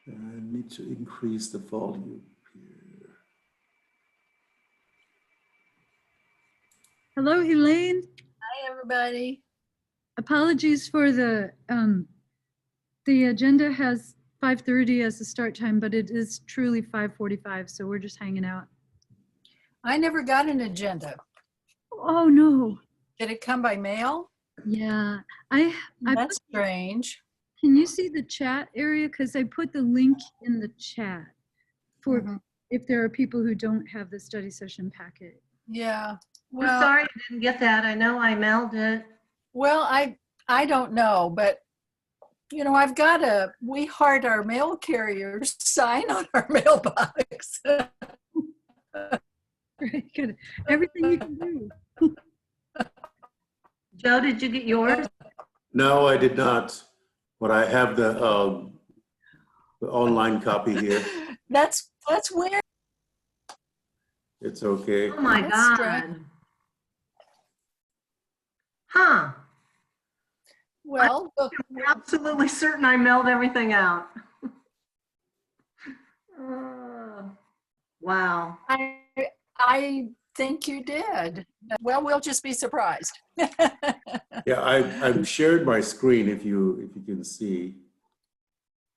I need to increase the volume here. Hello, Elaine. Hi, everybody. Apologies for the agenda has 5:30 as the start time, but it is truly 5:45, so we're just hanging out. I never got an agenda. Oh, no. Did it come by mail? Yeah, That's strange. Can you see the chat area? Because I put the link in the chat for if there are people who don't have the study session packet. Yeah. Well, I'm sorry I didn't get that. I know I mailed it. Well, I don't know, but you know, we heart our mail carriers sign on our mailbox. Very good. Everything you can do. Joe, did you get yours? No, I did not, but I have the online copy here. That's weird. It's okay. Oh my That's God. strange. Huh. Well, I'm absolutely certain I mailed everything out. Wow. I think you did. Well, we'll just be surprised. Yeah, I've shared my screen if you can see.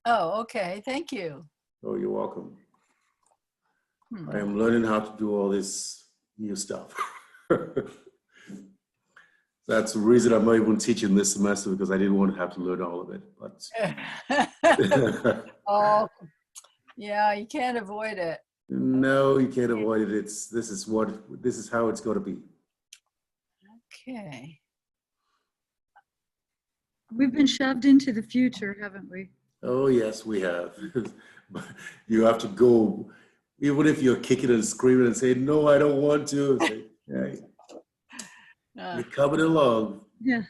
Oh, okay. Thank you. Oh, you're welcome. I am learning how to do all this new stuff. That's the reason I'm not even teaching this semester, because I didn't want to have to learn all of it. But Oh, yeah, you can't avoid it. no, you can't avoid it. This is how it's going to be. Okay. We've been shoved into the future, haven't we? Oh yes, we have. But you have to go, even if you're kicking and screaming and saying, "No, I don't want to." Say, hey, you're coming along. Yeah.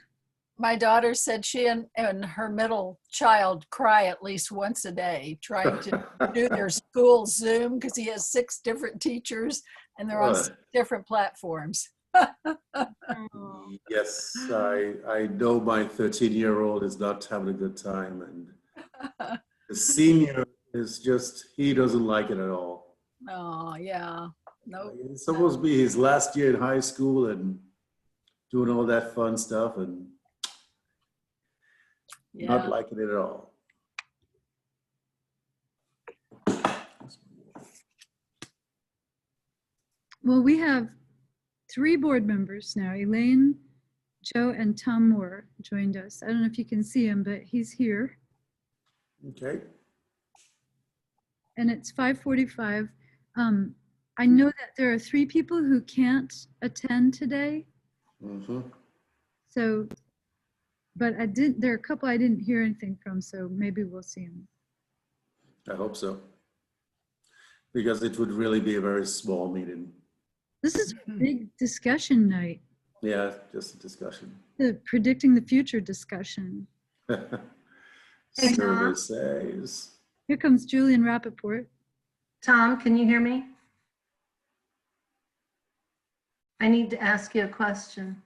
My daughter said she and her middle child cry at least once a day trying to do their school Zoom, because he has 6 different teachers and they're on 6 different platforms. Yes, I know my 13-year-old is not having a good time, and the senior is just, he doesn't like it at all. Oh, yeah. Nope. It's supposed to be his last year in high school and doing all that fun stuff, and not liking it at all. Well, we have 3 board members now. Elaine, Joe, and Tom Moore joined us. I don't know if you can see him, but he's here. Okay. And it's 5:45. I know that there are 3 people who can't attend today. So, but there are a couple I didn't hear anything from, so maybe we'll see them. I hope so. Because it would really be a very small meeting. This is a big discussion night. Yeah, just a discussion. The predicting the future discussion. Survey says. Here comes Julian Rappaport. Tom, can you hear me? I need to ask you a question.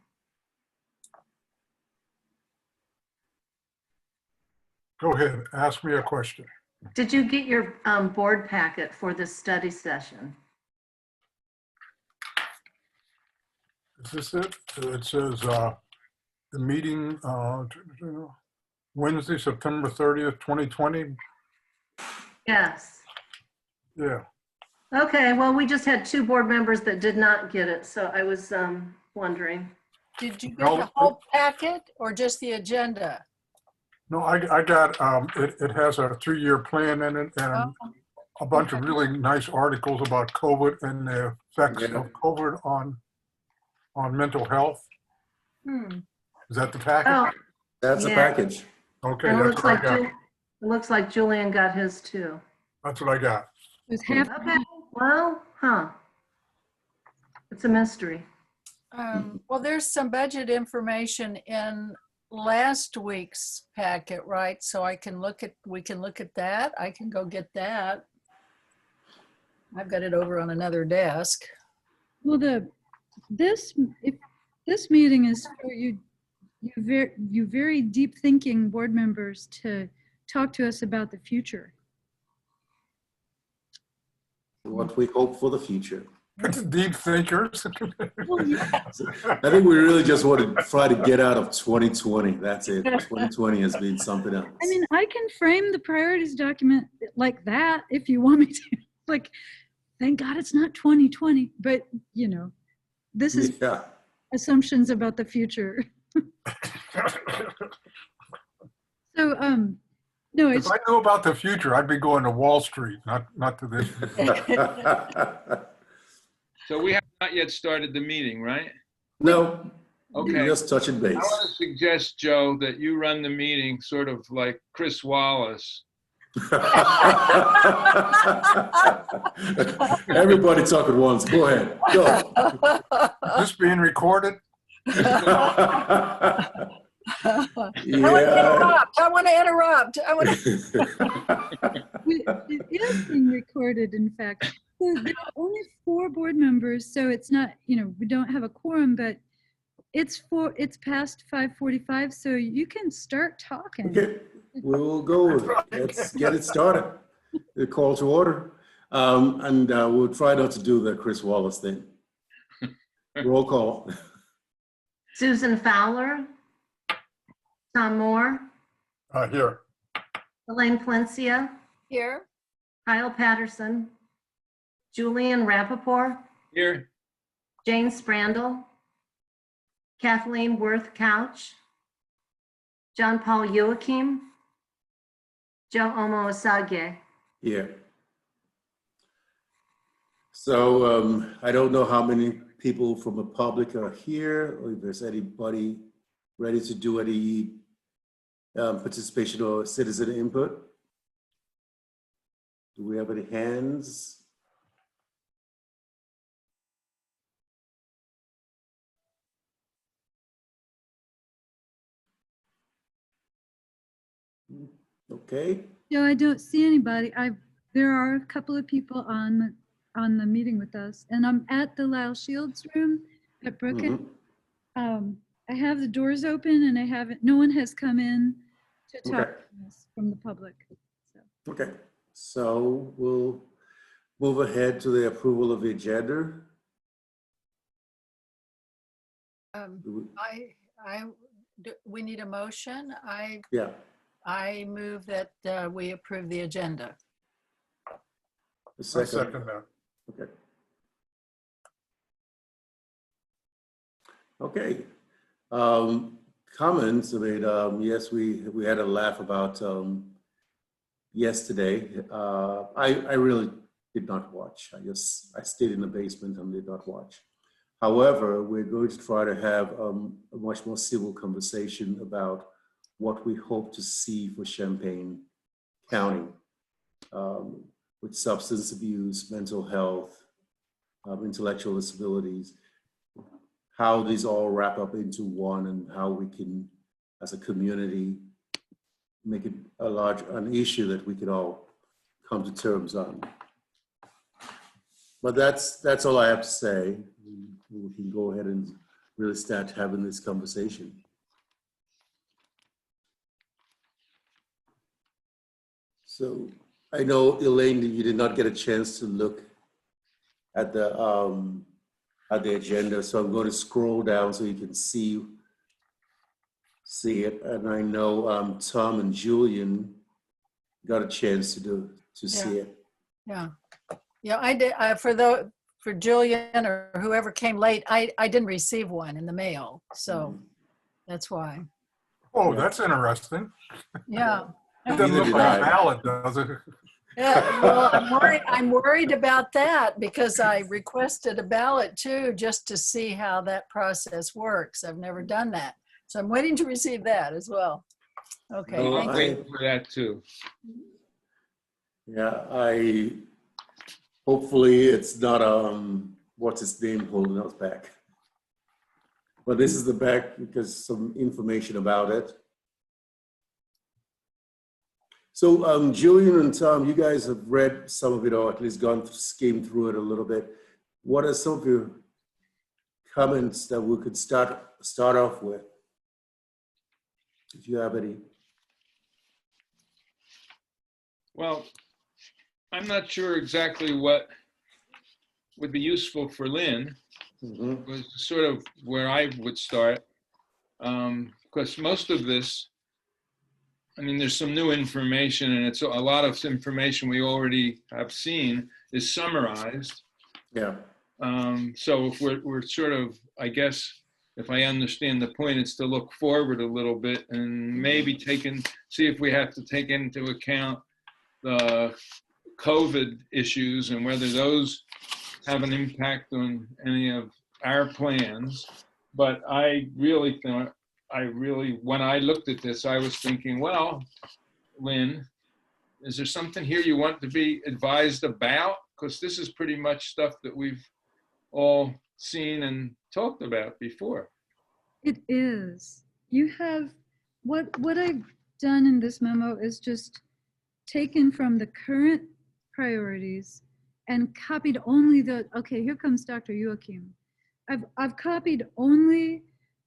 Go ahead, ask me a question. Did you get your board packet for this study session? Is this it? It says the meeting Wednesday, September 30th, 2020. Yes. Yeah. Okay, well, we just had 2 board members that did not get it, so I was wondering. Did you get the whole packet or just the agenda? No, I got, it has a 3-year plan in it and a bunch of really nice articles about COVID and the effects of COVID on mental health. Is that the package? Oh, that's a package. Okay, and that's what I got. it looks like Julian got his too. That's what I got. It was half. Okay, well, it's a mystery. Well, there's some budget information in last week's packet, right? So we can look at that. I can go get that. I've got it over on another desk. Well, this meeting is for you very deep thinking board members to talk to us about the future. what we hope for the future. Deep thinkers. I think we really just want to try to get out of 2020. That's it. 2020 has been something else. I mean, I can frame the priorities document like that if you want me to. Like, thank God it's not 2020, but you know, this is Yeah. assumptions about the future. So, no, If it's, I knew about the future, I'd be going to Wall Street, not to this. So we have not yet started the meeting, right? No. Okay. Just touching base. I want to suggest, Joe, that you run the meeting sort of like Chris Wallace. Everybody talk at once. Go ahead. Go. This being recorded? Yeah. I want to interrupt. it is being recorded, in fact. So there are only 4 board members, so it's not, you know, we don't have a quorum, but it's past 5:45, so you can start talking. Okay, we'll go with it. Let's get it started. The call to order. And we'll try not to do the Chris Wallace thing. Roll call. Susan Fowler, Tom Moore, Here. Elaine Palencia, Here. Kyle Patterson, Julian Rappaport, Here, Jane Sprandel, Kathleen Worth Couch, John Paul Joachim, Joe Omo Osage. Yeah. So I don't know how many people from the public are here, or if there's anybody ready to do any participation or citizen input. Do we have any hands? Okay. No, I don't see anybody. There are a couple of people on the meeting with us, and I'm at the Lyle Shields room at Brookend. Mhm. I have the doors open, and no one has come in to talk Okay. to us from the public. So. Okay, so we'll move ahead to the approval of the agenda. We need a motion. Yeah, I move that we approve the agenda. a I second. second that. Okay. Okay. Comments, I mean, yes, we had a laugh about yesterday. I really did not watch. I stayed in the basement and did not watch. However, we're going to try to have a much more civil conversation about what we hope to see for Champaign County with substance abuse, mental health, intellectual disabilities, how these all wrap up into one, and how we can, as a community, make it an issue that we could all come to terms on. But that's all I have to say. We can go ahead and really start having this conversation. So I know, Elaine, that you did not get a chance to look at the agenda, so I'm going to scroll down so you can see it. And I know Tom and Julian got a chance to see it. Yeah. Yeah, I did. For Julian or whoever came late, I didn't receive one in the mail. So that's why. Oh, that's interesting. Yeah. It doesn't look like a ballot, does it? Yeah, well, I'm worried about that because I requested a ballot too, just to see how that process works. I've never done that. So I'm waiting to receive that as well. Okay. well, Thank I'm you. waiting for that too. Yeah, hopefully it's not what's his name holding us back. But this is the back because some information about it. So Julian and Tom, you guys have read some of it, or at least skimmed through it a little bit. What are some of your comments that we could start off with? If you have any. Well, I'm not sure exactly what would be useful for Lynn Mhm. was sort of where I would start. Because most of this, I mean, there's some new information, and it's a lot of information we already have seen is summarized. Yeah. So if we're sort of, I guess, if I understand the point, it's to look forward a little bit and maybe see if we have to take into account the COVID issues and whether those have an impact on any of our plans. But I really thought, when I looked at this, I was thinking, well, Lynn, is there something here you want to be advised about? Because this is pretty much stuff that we've all seen and talked about before. It is. You have, what I've done in this memo is just taken from the current priorities and copied only okay, here comes Dr. Joachim. I've copied only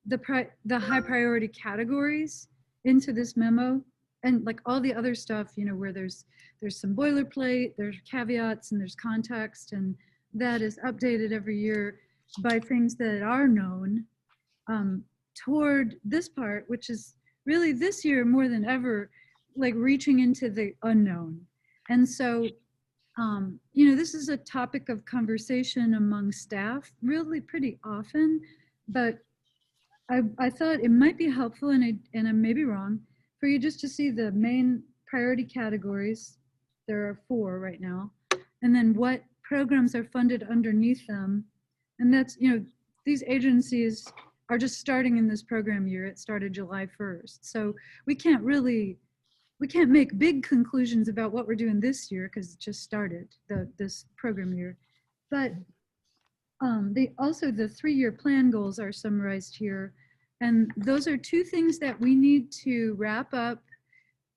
the high priority categories into this memo, and like all the other stuff, you know, where there's some boilerplate, there's caveats, and there's context, and that is updated every year by things that are known, toward this part, which is really this year more than ever, like reaching into the unknown. And so, you know, this is a topic of conversation among staff really pretty often, but I thought it might be helpful, and I may be wrong, for you just to see the main priority categories. There are 4 right now, and then what programs are funded underneath them. And that's, you know, these agencies are just starting in this program year. It started July 1st. So we can't make big conclusions about what we're doing this year because it just started this program year. But also the 3-year plan goals are summarized here. And those are 2 things that we need to wrap up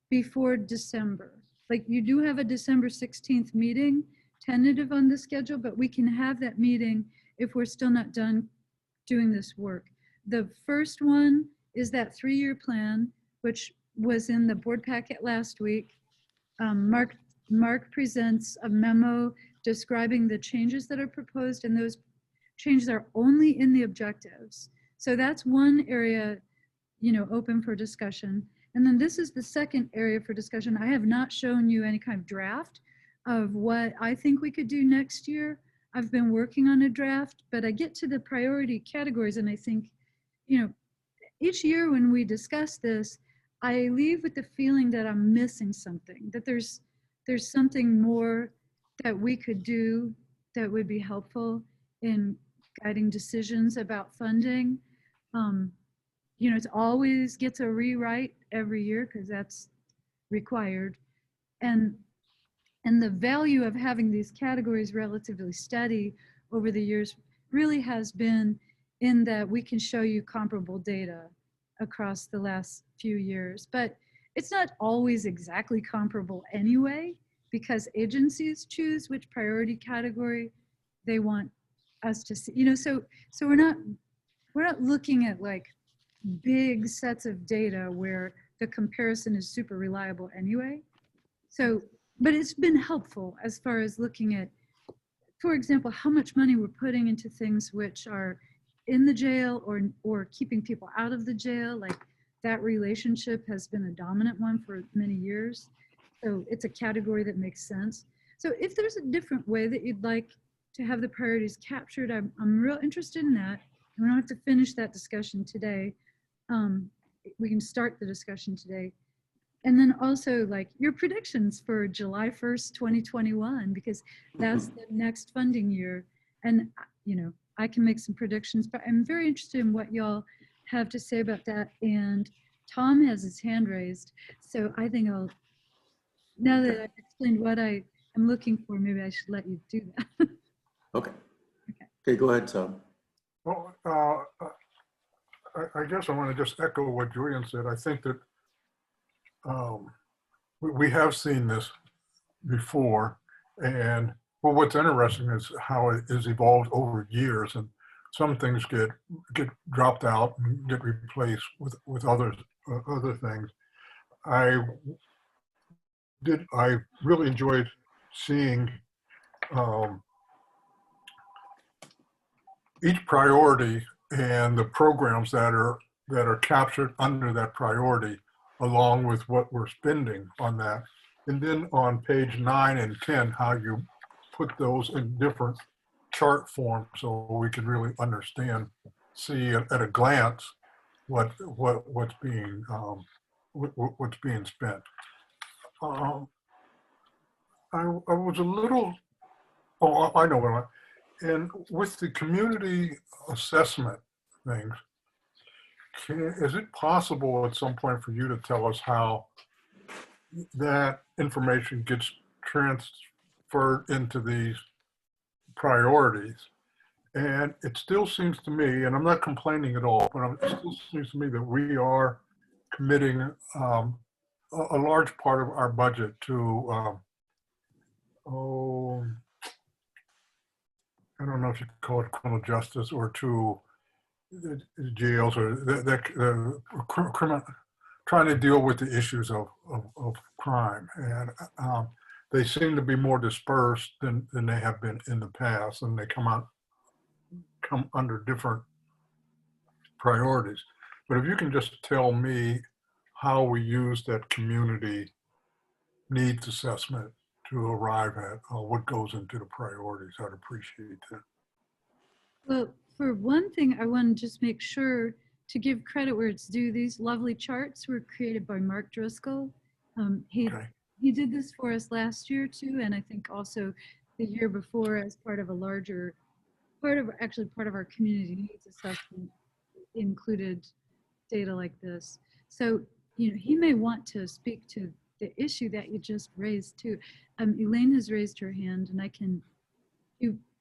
before December. Like, you do have a December 16th meeting tentative on the schedule, but we can have that meeting if we're still not done doing this work. The first one is that 3-year plan, which was in the board packet last week. Mark presents a memo describing the changes that are proposed, and those changes are only in the objectives. So that's one area, you know, open for discussion. And then this is the second area for discussion. I have not shown you any kind of draft of what I think we could do next year. I've been working on a draft, but I get to the priority categories and I think, you know, each year when we discuss this, I leave with the feeling that I'm missing something, that there's something more that we could do that would be helpful in guiding decisions about funding. You know, it always gets a rewrite every year because that's required. And the value of having these categories relatively steady over the years really has been in that we can show you comparable data across the last few years. But it's not always exactly comparable anyway, because agencies choose which priority category they want us to see. You know, so we're not looking at like big sets of data where the comparison is super reliable anyway. So, but it's been helpful as far as looking at, for example, how much money we're putting into things which are in the jail or keeping people out of the jail. Like, that relationship has been a dominant one for many years. So it's a category that makes sense. So if there's a different way that you'd like to have the priorities captured, I'm real interested in that. And we don't have to finish that discussion today. We can start the discussion today. And then also, like, your predictions for July 1st, 2021, because that's the next funding year. And, you know, I can make some predictions, but I'm very interested in what y'all have to say about that. And Tom has his hand raised. So I think now that I've explained what I am looking for, maybe I should let you do that. Okay. Okay, go ahead, Tom. Well, I guess I want to just echo what Julian said. I think that we have seen this before, and well, what's interesting is how it has evolved over years, and some things get dropped out and get replaced with other things. I really enjoyed seeing each priority and the programs that are captured under that priority, along with what we're spending on that. And then on page 9 and 10, how you put those in different chart forms so we can really understand, see at a glance what's being spent. I was a little, oh, I know what and with the community assessment things, is it possible at some point for you to tell us how that information gets transferred into these priorities? And it still seems to me, and I'm not complaining at all, but it still seems to me that we are committing a large part of our budget to, I don't know if you call it criminal justice or to the jails or the criminal, trying to deal with the issues of crime. And they seem to be more dispersed than they have been in the past, and they come under different priorities. But if you can just tell me how we use that community needs assessment to arrive at what goes into the priorities, I'd appreciate that. Well, for one thing, I want to just make sure to give credit where it's due. These lovely charts were created by Mark Driscoll. He did this for us last year too, and I think also the year before as part of a larger, part of our community needs assessment included data like this. So, he may want to speak to the issue that you just raised too. Elaine has raised her hand, and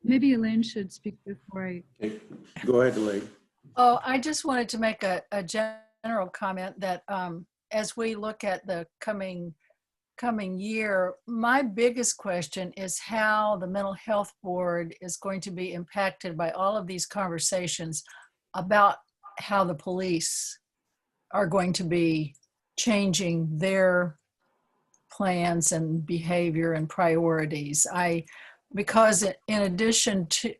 maybe Elaine should speak before I. Okay. Go ahead, Elaine. Oh, I just wanted to make a general comment that as we look at the coming year, my biggest question is how the Mental Health Board is going to be impacted by all of these conversations about how the police are going to be changing their plans and behavior and priorities. Because in addition to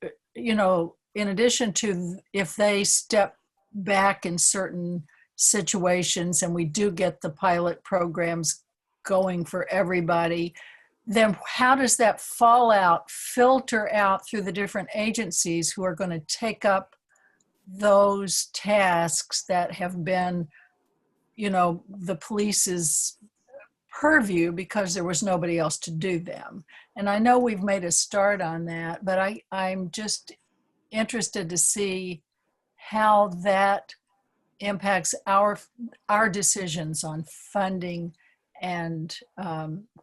if they step back in certain situations and we do get the pilot programs going for everybody, then how does that fallout filter out through the different agencies who are going to take up those tasks that have been, the police's purview because there was nobody else to do them? And I know we've made a start on that, but I'm just interested to see how that impacts our decisions on funding and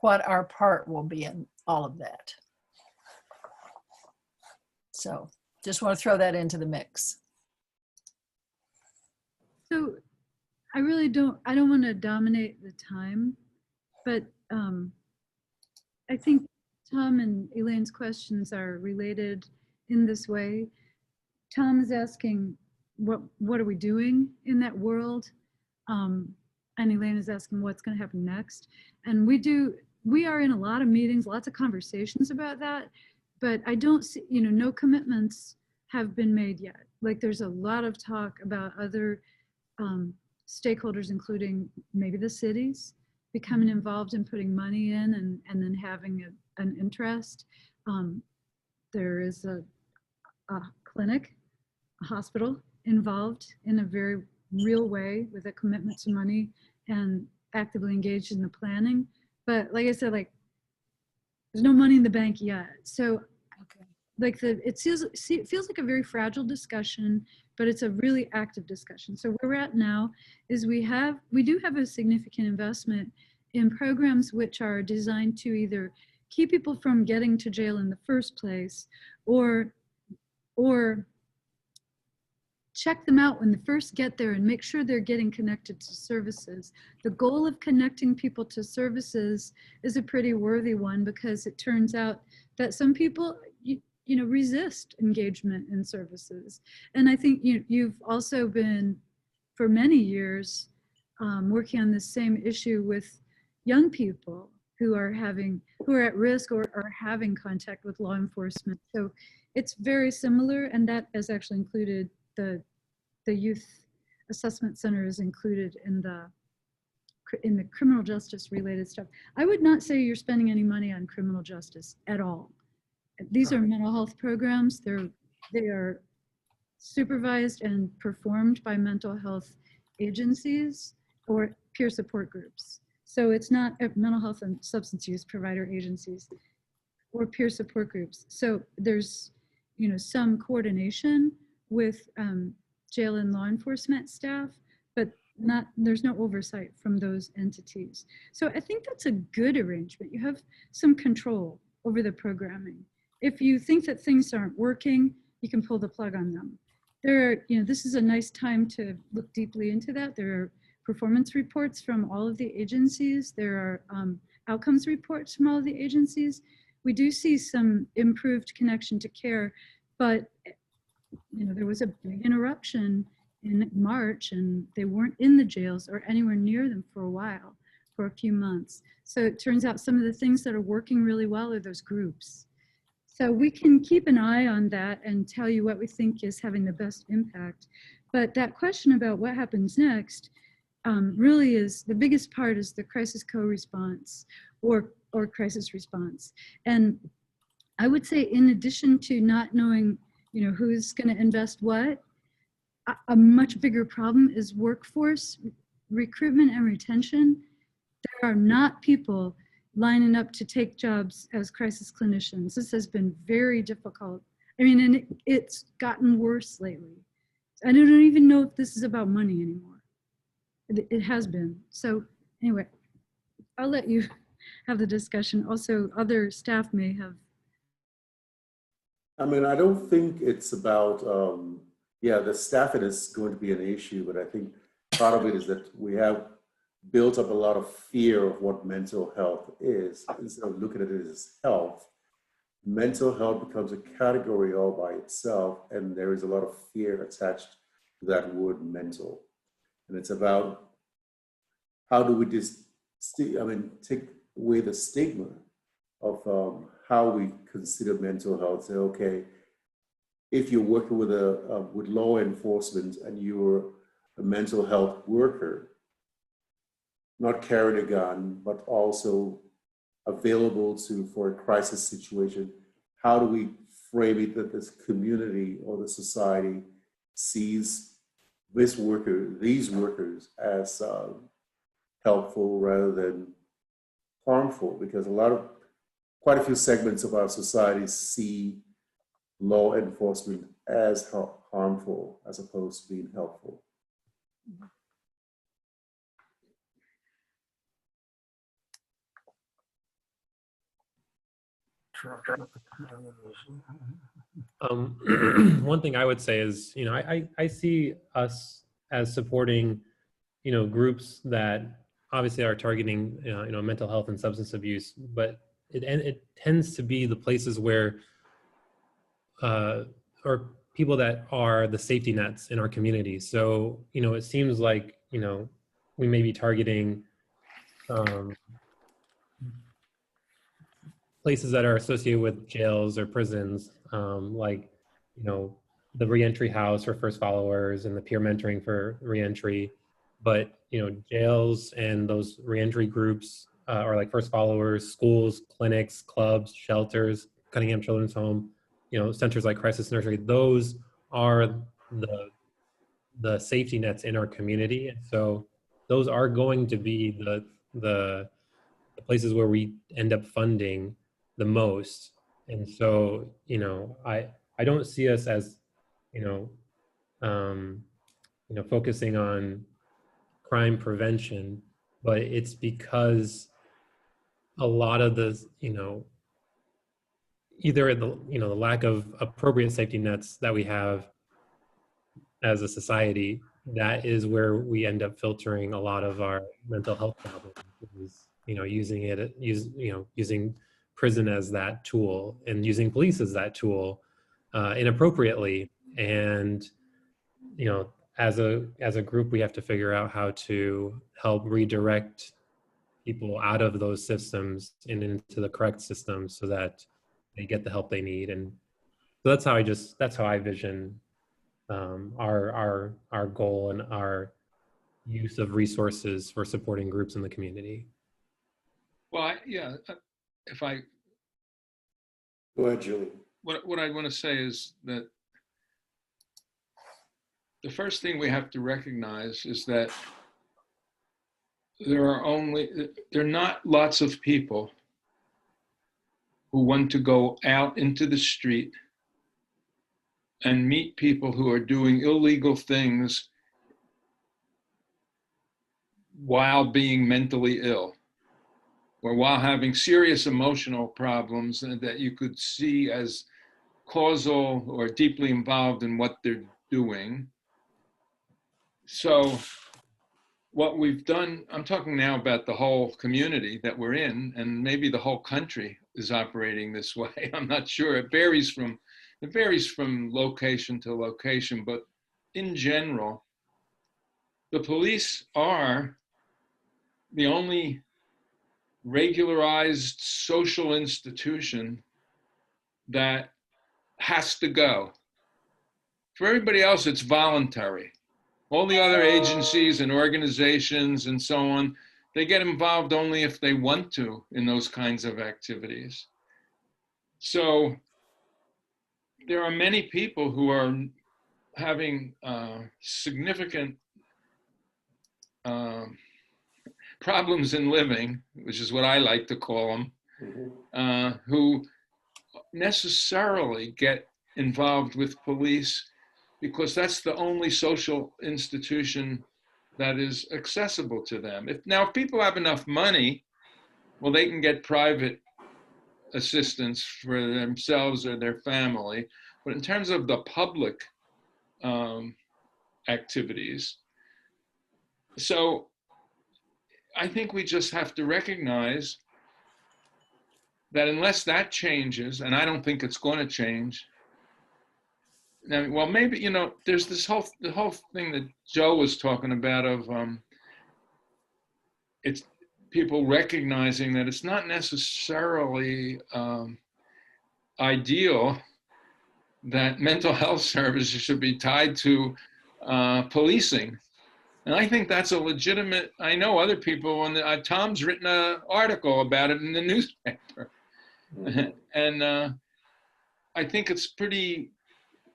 what our part will be in all of that. So just want to throw that into the mix. So I don't want to dominate the time, but I think Tom and Elaine's questions are related in this way. Tom is asking, what are we doing in that world? And Elaine is asking what's going to happen next. And we are in a lot of meetings, lots of conversations about that, but I don't see, no commitments have been made yet. Like there's a lot of talk about other stakeholders, including maybe the cities, becoming involved in putting money in and then having an interest. There is a clinic, a hospital involved in a very real way with a commitment to money and actively engaged in the planning. But like I said, there's no money in the bank yet. So it feels like a very fragile discussion, but it's a really active discussion. So where we're at now is we do have a significant investment in programs which are designed to either keep people from getting to jail in the first place or check them out when they first get there and make sure they're getting connected to services. The goal of connecting people to services is a pretty worthy one because it turns out that some people resist engagement in services. And I think you've also been, for many years, working on this same issue with young people who are at risk or are having contact with law enforcement. So it's very similar, and that is actually included, the youth assessment center is included in the criminal justice related stuff. I would not say you're spending any money on criminal justice at all. These are mental health programs. They are supervised and performed by mental health agencies or peer support groups. So it's not mental health and substance use provider agencies or peer support groups. So there's, some coordination with jail and law enforcement staff, but there's no oversight from those entities. So I think that's a good arrangement. You have some control over the programming. If you think that things aren't working, you can pull the plug on them. This is a nice time to look deeply into that. There are performance reports from all of the agencies. There are outcomes reports from all of the agencies. We do see some improved connection to care, but there was a big interruption in March, and they weren't in the jails or anywhere near them for a while, for a few months. So it turns out some of the things that are working really well are those groups. So we can keep an eye on that and tell you what we think is having the best impact. But that question about what happens next really is, the biggest part is the crisis co-response or crisis response. And I would say, in addition to not knowing, who's going to invest what, a much bigger problem is workforce recruitment and retention. There are not people lining up to take jobs as crisis clinicians. This has been very difficult. And it's gotten worse lately. I don't even know if this is about money anymore. It has been. So anyway, I'll let you have the discussion. Also, other staff may have. I don't think it's about, the staffing is going to be an issue, but I think part of it is that we have built up a lot of fear of what mental health is. Instead of looking at it as health, mental health becomes a category all by itself, and there is a lot of fear attached to that word mental. And it's about, how do we take away the stigma of how we consider mental health. Say, okay, if you're working with with law enforcement and you're a mental health worker, not carrying a gun, but also available for a crisis situation, how do we frame it that this community or the society sees these workers as helpful rather than harmful? Because quite a few segments of our society see law enforcement as harmful as opposed to being helpful. One thing I would say is, I see us as supporting, groups that obviously are targeting, mental health and substance abuse, but it tends to be the places where, or people that are the safety nets in our community. So, it seems like, we may be targeting places that are associated with jails or prisons, like, the reentry house for first followers and the peer mentoring for reentry. But, jails and those reentry groups are like first followers, schools, clinics, clubs, shelters, Cunningham Children's Home, centers like Crisis Nursery. Those are the safety nets in our community. And so those are going to be the places where we end up funding the most. And so, I don't see us as, focusing on crime prevention, but it's because a lot of the, either the lack of appropriate safety nets that we have as a society, that is where we end up filtering a lot of our mental health problems, using prison as that tool and using police as that tool inappropriately. And, as a group, we have to figure out how to help redirect, people out of those systems and into the correct systems so that they get the help they need. And so that's how I vision our goal and our use of resources for supporting groups in the community. Well, yeah, if I, Go ahead, Julie. what I want to say is that the first thing we have to recognize is that there are not lots of people who want to go out into the street and meet people who are doing illegal things while being mentally ill or while having serious emotional problems that you could see as causal or deeply involved in what they're doing. So what we've done, I'm talking now about the whole community that we're in, and maybe the whole country is operating this way. I'm not sure. It varies from location to location, but in general, the police are the only regularized social institution that has to go. For everybody else, it's voluntary. All the other agencies and organizations and so on, they get involved only if they want to in those kinds of activities. So there are many people who are having significant problems in living, which is what I like to call them, who necessarily get involved with police because that's the only social institution that is accessible to them. If people have enough money, well, they can get private assistance for themselves or their family. But in terms of the public activities, so I think we just have to recognize that unless that changes, and I don't think it's going to change. Now, well, maybe, there's the whole thing that Joe was talking about of it's people recognizing that it's not necessarily ideal that mental health services should be tied to policing. And I think that's a legitimate, I know other people, and Tom's written an article about it in the newspaper. And I think it's pretty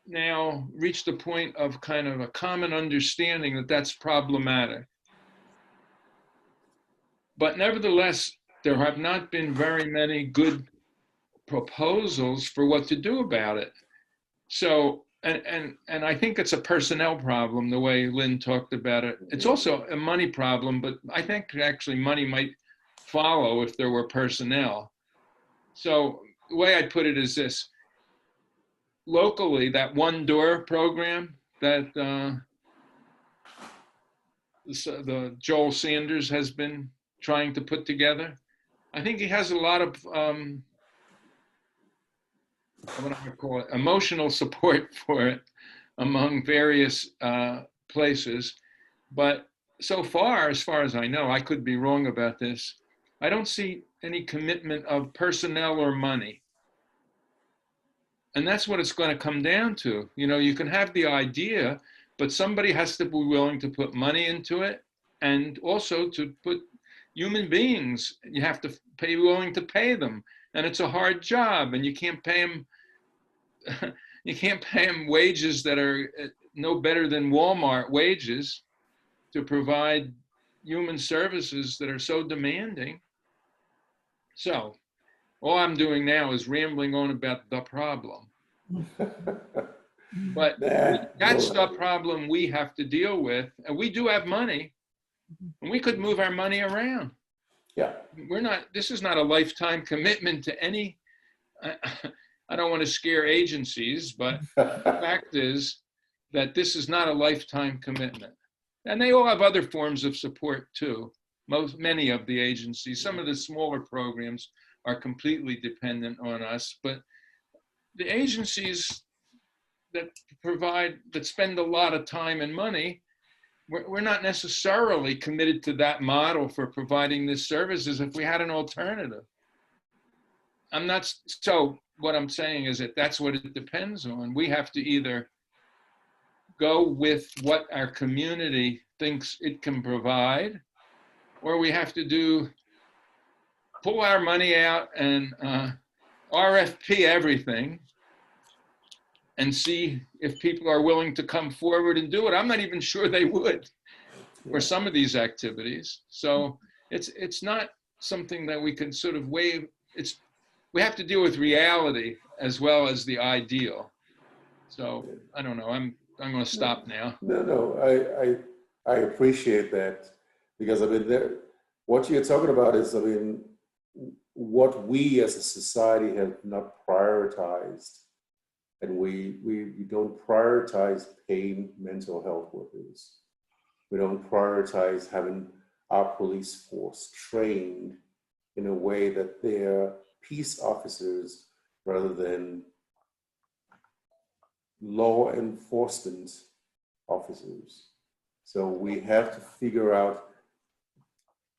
now reached a point of kind of a common understanding that that's problematic. But nevertheless, there have not been very many good proposals for what to do about it. So, and I think it's a personnel problem, the way Lynn talked about it. It's also a money problem, but I think actually money might follow if there were personnel. So the way I put it is this: locally, that one door program that the Joel Sanders has been trying to put together, I think he has a lot of what do I call it, emotional support for it among various places. But so far as I know, I could be wrong about this, I don't see any commitment of personnel or money. And that's what it's going to come down to. You can have the idea, but somebody has to be willing to put money into it, and also to put human beings, you have to be willing to pay them. And it's a hard job, and you can't pay them wages that are no better than Walmart wages to provide human services that are so demanding. So all I'm doing now is rambling on about the problem. But that's the problem we have to deal with. And we do have money, and we could move our money around. Yeah. This is not a lifetime commitment to any, I don't want to scare agencies, but the fact is that this is not a lifetime commitment. And they all have other forms of support too. Many of the agencies, some of the smaller programs are completely dependent on us, but the agencies that spend a lot of time and money we're not necessarily committed to that model for providing this services if we had an alternative. I'm not, so what I'm saying is that that's what it depends on. We have to either go with what our community thinks it can provide, or we have to pull our money out and RFP everything and see if people are willing to come forward and do it. I'm not even sure they would for some of these activities. So it's not something that we can sort of waive. We have to deal with reality as well as the ideal. So I don't know, I'm going to stop now. No, I appreciate that, because I mean, what you're talking about is, I mean, what we as a society have not prioritized, and we don't prioritize paying mental health workers. We don't prioritize having our police force trained in a way that they're peace officers rather than law enforcement officers. So we have to figure out,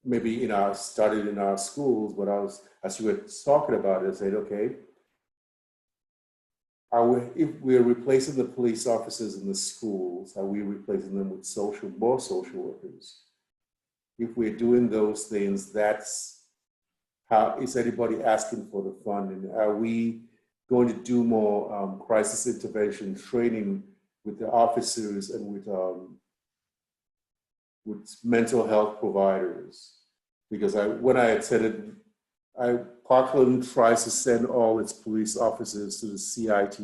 maybe started in our schools, but as you were talking about it, I said, okay, if we're replacing the police officers in the schools, are we replacing them with more social workers? If we're doing those things, that's how, is anybody asking for the funding? Are we going to do more crisis intervention training with the officers and with mental health providers? Because when I attended, Parkland tries to send all its police officers to the CIT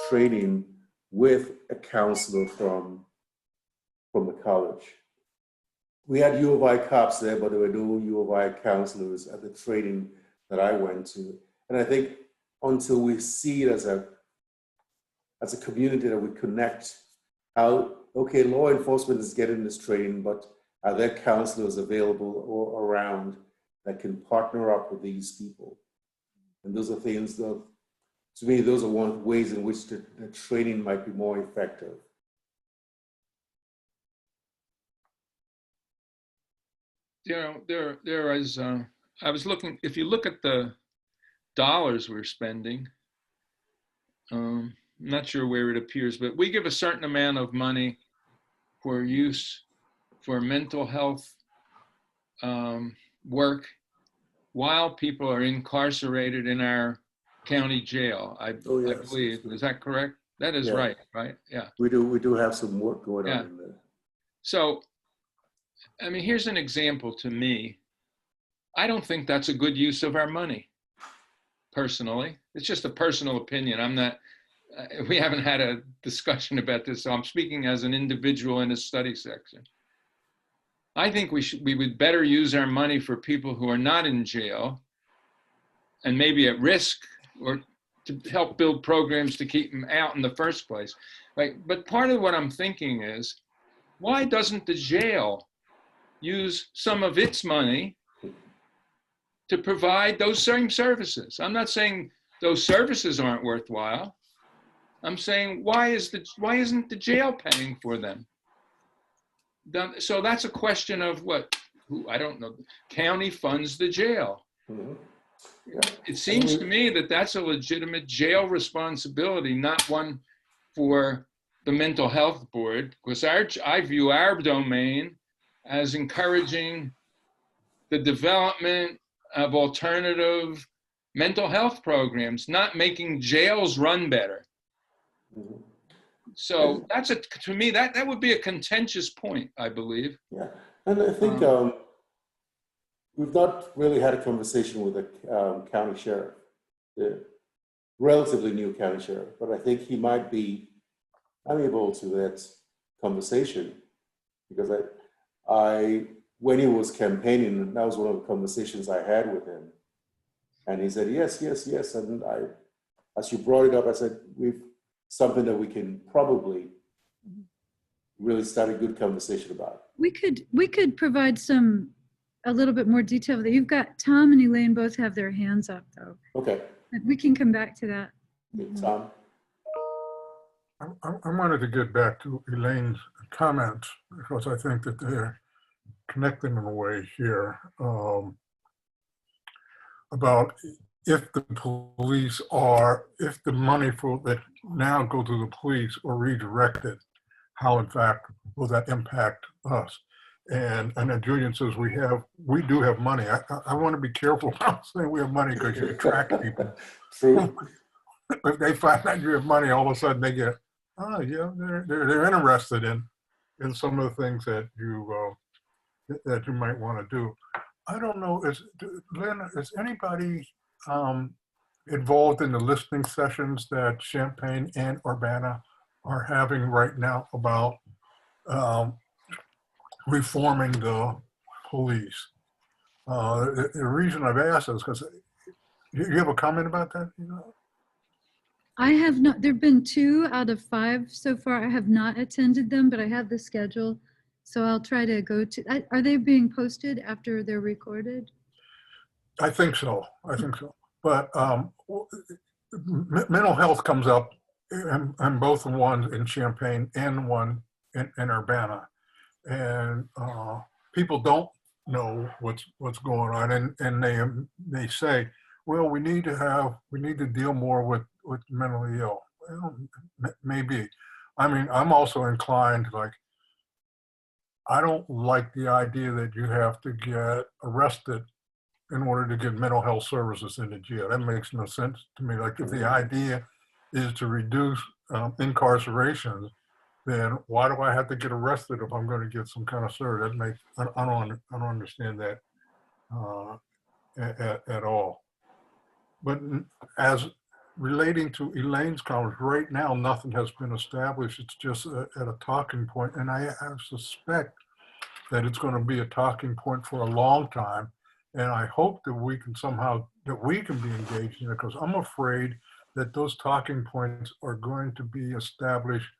training with a counselor from the college. We had U of I cops there, but there were no U of I counselors at the training that I went to. And I think until we see it as a community that we connect, how, okay, law enforcement is getting this training, but are there counselors available or around that can partner up with these people? And those are things that, to me, those are one of the ways in which the training might be more effective. You know, there is, I was looking, if you look at the dollars we're spending, I'm not sure where it appears, but we give a certain amount of money for use for mental health work while people are incarcerated in our county jail. I believe, is that correct? That is right? Yeah. We do have some work going on in there. So, I mean, here's an example to me. I don't think that's a good use of our money, personally. It's just a personal opinion. I'm not, we haven't had a discussion about this, so I'm speaking as an individual in a study section. I think we would better use our money for people who are not in jail and maybe at risk, or to help build programs to keep them out in the first place. But part of what I'm thinking is, why doesn't the jail use some of its money to provide those same services? I'm not saying those services aren't worthwhile. I'm saying, why isn't the jail paying for them? So that's a question of I don't know, county funds the jail. Mm-hmm. Yeah. It seems to me that that's a legitimate jail responsibility, not one for the mental health board, because I view our domain as encouraging the development of alternative mental health programs, not making jails run better. Mm-hmm. So that's to me, that would be a contentious point, I believe. Yeah, and I think we've not really had a conversation with the county sheriff, the relatively new county sheriff, but I think he might be amenable to that conversation, because when he was campaigning, that was one of the conversations I had with him, and he said yes, and as you brought it up, I said we've something that we can probably really start a good conversation about. We could provide a little bit more detail. That you've got Tom and Elaine both have their hands up though. Okay. We can come back to that. Okay, Tom. I wanted to get back to Elaine's comments because I think that they're connecting in a way here about if the police are, if the money for that now go to the police or redirected, how in fact will that impact us? And then Julian says we do have money. I want to be careful about saying we have money because you attract people. True. If they find out you have money, all of a sudden they get, oh yeah, they're interested in some of the things that you might want to do. I don't know, Lynn, is anybody involved in the listening sessions that Champaign and Urbana are having right now about reforming the police? The reason I've asked is because you have a comment about that? You know? I have not, there've been 2 out of 5 so far. I have not attended them, but I have the schedule. So I'll try to go to, are they being posted after they're recorded? I think so. But mental health comes up and both the ones in Champaign and one in Urbana. And people don't know what's going on. And they say, well, we need to deal more with mentally ill. Well, maybe. I mean, I'm also inclined, like, I don't like the idea that you have to get arrested in order to get mental health services in the jail. That makes no sense to me. Like, if the idea is to reduce incarceration, then why do I have to get arrested if I'm going to get some kind of service? That makes, I don't understand that at all. But as relating to Elaine's comments, right now, nothing has been established. It's just at a talking point. And I suspect that it's going to be a talking point for a long time. And I hope that we can be engaged in it, because I'm afraid that those talking points are going to be established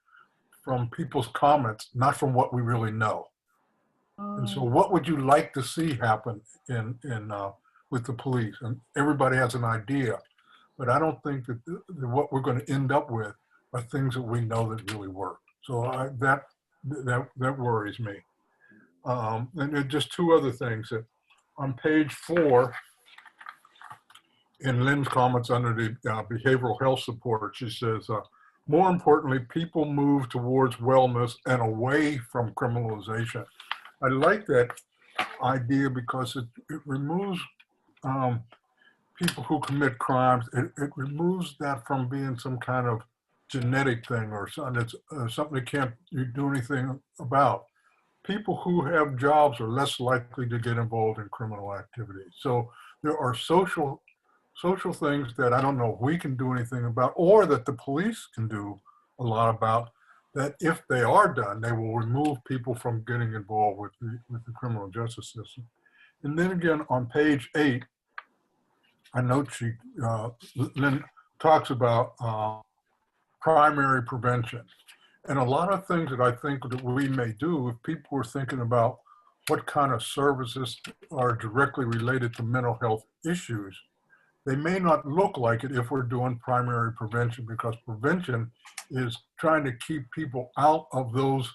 from people's comments, not from what we really know. And so what would you like to see happen with the police? And everybody has an idea, but I don't think that what we're going to end up with are things that we know that really work. So that worries me. And there are just 2 other things. That on page 4, in Lynn's comments under the behavioral health support, she says, more importantly, people move towards wellness and away from criminalization. I like that idea because it removes people who commit crimes. It removes that from being some kind of genetic thing or something that's something that can't you do anything about. People who have jobs are less likely to get involved in criminal activity. So there are social things that I don't know if we can do anything about, or that the police can do a lot about, that if they are done, they will remove people from getting involved with the criminal justice system. And then again, on page 8, I note Lynn talks about primary prevention. And a lot of things that I think that we may do, if people are thinking about what kind of services are directly related to mental health issues, they may not look like it if we're doing primary prevention, because prevention is trying to keep people out of those.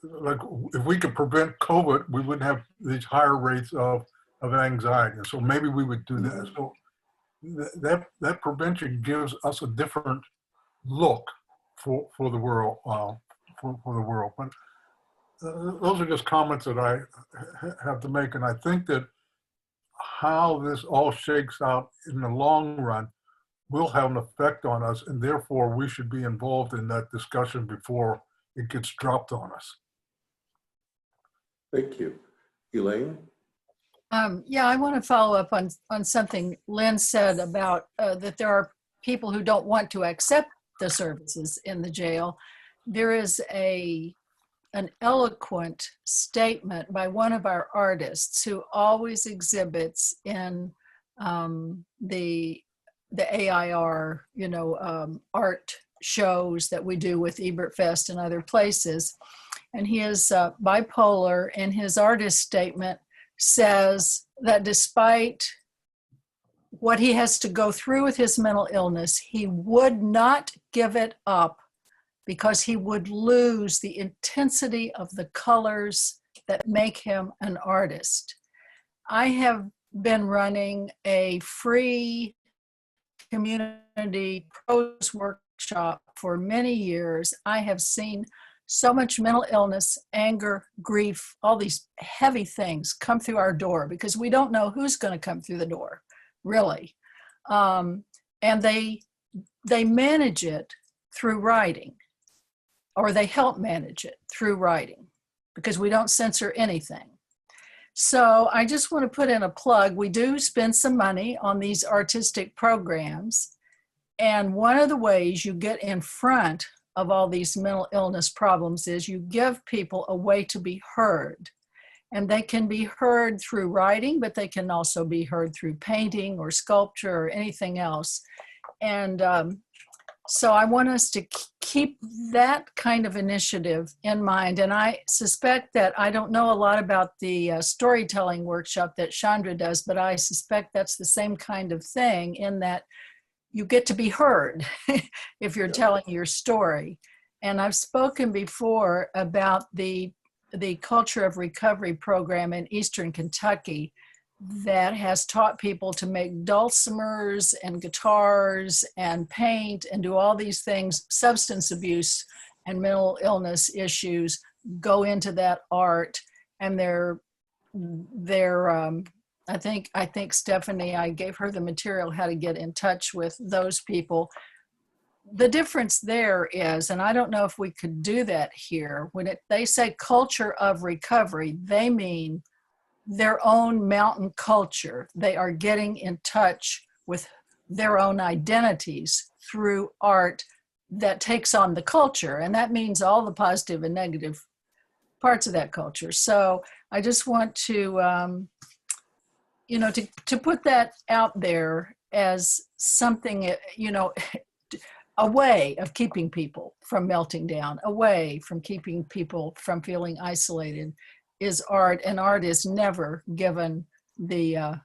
Like, if we could prevent COVID, we wouldn't have these higher rates of anxiety. And so maybe we would do that. So that prevention gives us a different look for the world, for the world. But those are just comments that I have to make. And I think that how this all shakes out in the long run will have an effect on us, and therefore we should be involved in that discussion before it gets dropped on us. Thank you. Elaine? Yeah, I want to follow up on something Lynn said about that there are people who don't want to accept the services in the jail. There is an eloquent statement by one of our artists who always exhibits in the AIR, art shows that we do with Ebert Fest and other places. And he is bipolar, and his artist statement says that despite what he has to go through with his mental illness, he would not give it up because he would lose the intensity of the colors that make him an artist. I have been running a free community prose workshop for many years. I have seen so much mental illness, anger, grief, all these heavy things come through our door because we don't know who's going to come through the door, really. And they manage it through writing, or they help manage it through writing, because we don't censor anything. So I just want to put in a plug. We do spend some money on these artistic programs. And one of the ways you get in front of all these mental illness problems is you give people a way to be heard. And they can be heard through writing, but they can also be heard through painting or sculpture or anything else. And so I want us to keep that kind of initiative in mind. And I suspect that I don't know a lot about the storytelling workshop that Chandra does, but I suspect that's the same kind of thing, in that you get to be heard if you're telling your story. And I've spoken before about the Culture of Recovery program in Eastern Kentucky that has taught people to make dulcimers and guitars and paint and do all these things. Substance abuse and mental illness issues go into that art, and I think Stephanie, I gave her the material how to get in touch with those people. The difference there is, and I don't know if we could do that here, when they say culture of recovery, they mean their own mountain culture. They are getting in touch with their own identities through art that takes on the culture. And that means all the positive and negative parts of that culture. So I just want to, to put that out there as something, a way of keeping people from melting down, a way from keeping people from feeling isolated, is art. And art is never given the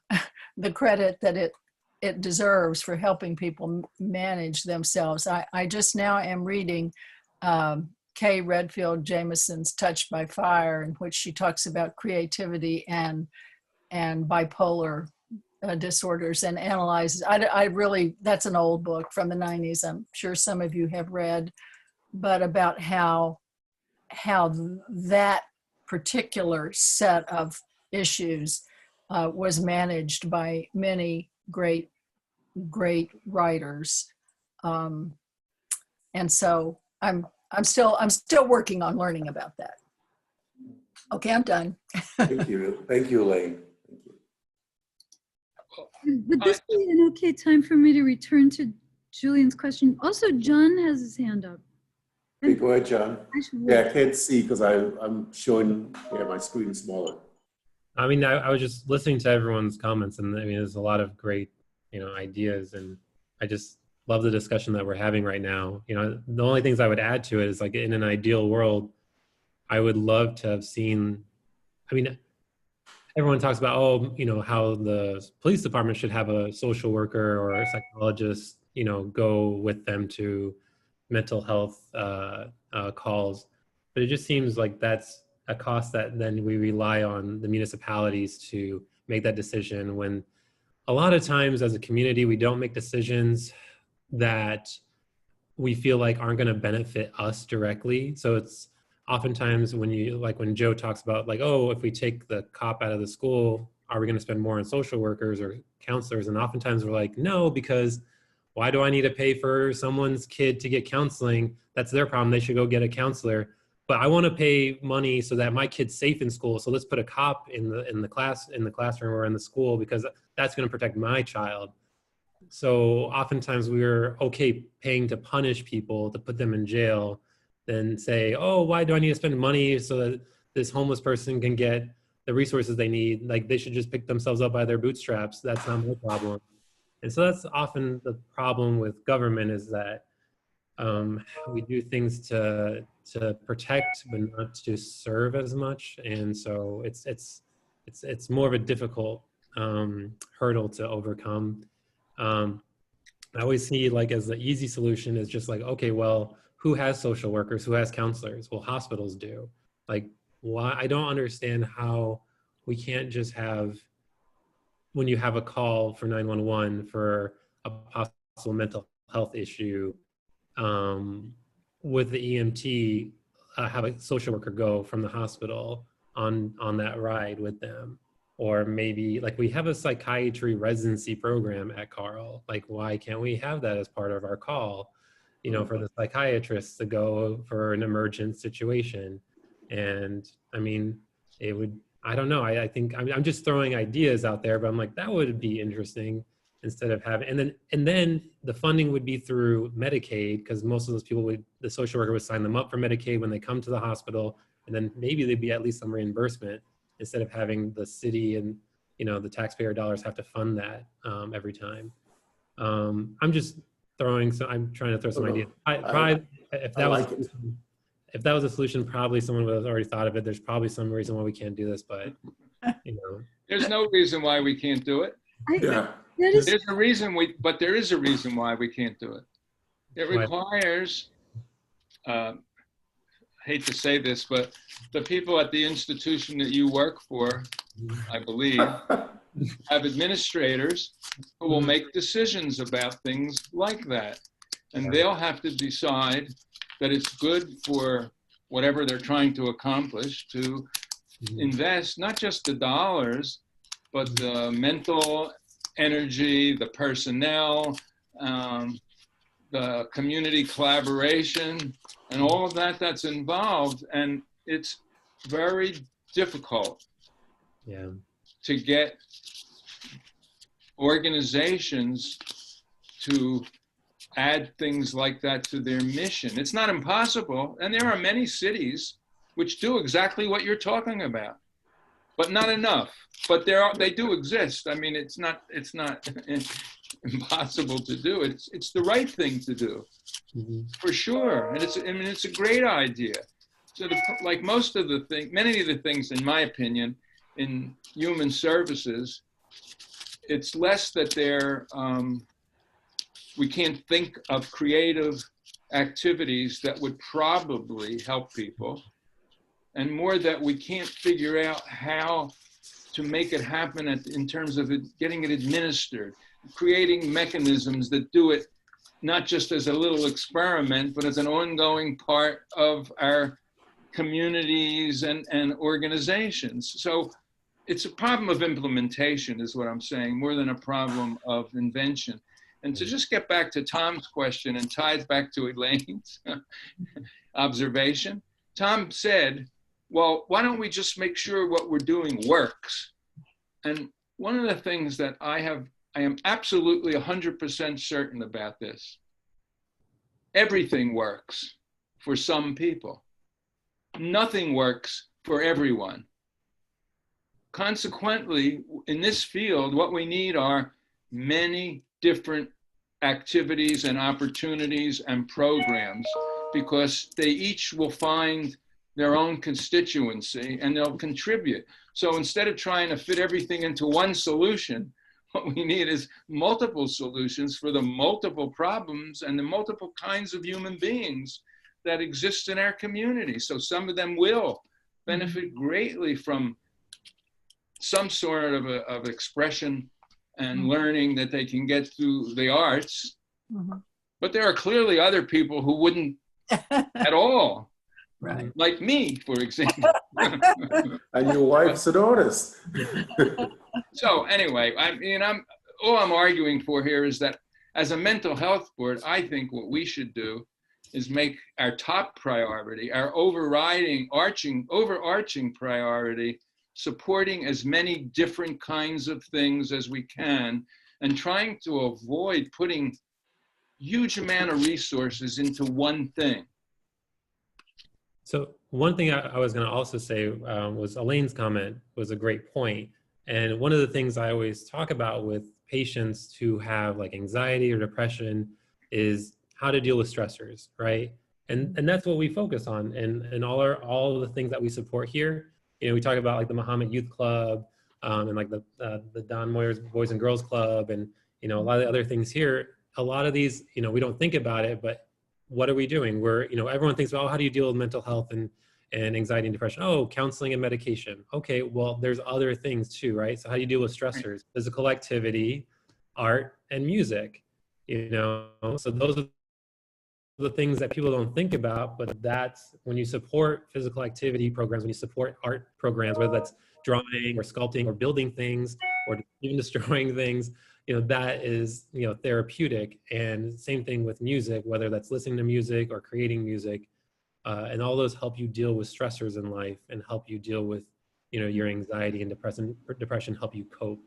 credit that it deserves for helping people manage themselves. I just now am reading Kay Redfield Jamison's Touched by Fire, in which she talks about creativity and bipolar disorders, and analyzes. I really, that's an old book from the 90s. I'm sure some of you have read, but about how that particular set of issues was managed by many great writers, and so I'm still working on learning about that. Okay, I'm done. Thank you, Elaine. Would this be an okay time for me to return to Julian's question? Also, John has his hand up. Okay, go ahead, John. Yeah, I can't see because I'm showing, my screen is smaller. I mean, I was just listening to everyone's comments, and I mean, there's a lot of great, ideas, and I just love the discussion that we're having right now. The only things I would add to it is, like, in an ideal world, I would love to have seen, everyone talks about, how the police department should have a social worker or a psychologist, go with them to mental health calls. But it just seems like that's a cost that then we rely on the municipalities to make that decision, when a lot of times as a community, we don't make decisions that we feel like aren't going to benefit us directly. So it's oftentimes when Joe talks about, like, oh, if we take the cop out of the school, are we going to spend more on social workers or counselors? And oftentimes we're like, no, because why do I need to pay for someone's kid to get counseling? That's their problem. They should go get a counselor. But I want to pay money so that my kid's safe in school. So let's put a cop in the classroom or in the school, because that's going to protect my child. So oftentimes we're okay paying to punish people, to put them in jail, than say, oh, why do I need to spend money so that this homeless person can get the resources they need? Like, they should just pick themselves up by their bootstraps. That's not my problem. And so that's often the problem with government, is that we do things to protect, but not to serve as much. And so it's more of a difficult hurdle to overcome. I always see, like, as the easy solution is just like, okay, well, who has social workers, who has counselors? Well, hospitals do. Like, why? I don't understand how we can't just have, when you have a call for 911 for a possible mental health issue, with the EMT, have a social worker go from the hospital on that ride with them. Or maybe, like, we have a psychiatry residency program at Carl. Like, why can't we have that as part of our call, you know, for the psychiatrists to go for an emergent situation? And I mean, it would, I don't know. I think I'm just throwing ideas out there, but I'm like, that would be interesting instead of having, and then the funding would be through Medicaid, because most of those people would, the social worker would sign them up for Medicaid when they come to the hospital, and then maybe there'd be at least some reimbursement instead of having the city and, you know, the taxpayer dollars have to fund that every time. I'm just throwing, so I'm trying to throw some ideas. If that was, if that was a solution, probably someone would have already thought of it. There's probably some reason why we can't do this, but, you know. There's no reason why we can't do it. Yeah. There's a reason but there is a reason why we can't do it. It requires, hate to say this, but the people at the institution that you work for, I believe, have administrators who will make decisions about things like that. And they'll have to decide that it's good for whatever they're trying to accomplish to invest not just the dollars, but the mental energy, the personnel, the community collaboration, and all of that that's involved. And it's very difficult to get organizations to add things like that to their mission. It's not impossible. And there are many cities which do exactly what you're talking about, but not enough. But they do exist. I mean, it's not impossible to do. It's the right thing to do, for sure. And it's a great idea. So like most of the things, many of the things, in my opinion, in human services, it's less that we can't think of creative activities that would probably help people, and more that we can't figure out how to make it happen in terms of getting it administered, creating mechanisms that do it not just as a little experiment, but as an ongoing part of our communities and organizations. So it's a problem of implementation is what I'm saying, more than a problem of invention. And to just get back to Tom's question and ties back to Elaine's observation, Tom said, well, why don't we just make sure what we're doing works? And one of the things that I am absolutely 100% certain about this. Everything works for some people. Nothing works for everyone. Consequently, in this field, what we need are many different activities and opportunities and programs, because they each will find their own constituency and they'll contribute. So instead of trying to fit everything into one solution, what we need is multiple solutions for the multiple problems and the multiple kinds of human beings that exist in our community. So some of them will benefit greatly from some sort of expression and learning that they can get through the arts. But there are clearly other people who wouldn't at all. Right. Like me, for example. And your wife's an artist. So anyway, all I'm arguing for here is that as a mental health board, I think what we should do is make our top priority, our overarching priority, supporting as many different kinds of things as we can, and trying to avoid putting huge amount of resources into one thing. So one thing I was going to also say was Elaine's comment was a great point. And one of the things I always talk about with patients who have like anxiety or depression is how to deal with stressors, right? And that's what we focus on. And all of the things that we support here, you know, we talk about like the Muhammad Youth Club and like the Don Moyer's Boys and Girls Club and, you know, a lot of the other things here. A lot of these, you know, we don't think about it, but what are we doing? We're, you know, everyone thinks, well, how do you deal with mental health and anxiety and depression? Oh, counseling and medication. Okay, well, there's other things too, right? So how do you deal with stressors? Physical activity, art, and music, you know? So those are the things that people don't think about, but that's when you support physical activity programs, when you support art programs, whether that's drawing or sculpting or building things or even destroying things, you know, that is, you know, therapeutic. And same thing with music, whether that's listening to music or creating music, and all those help you deal with stressors in life and help you deal with, you know, your anxiety and depression help you cope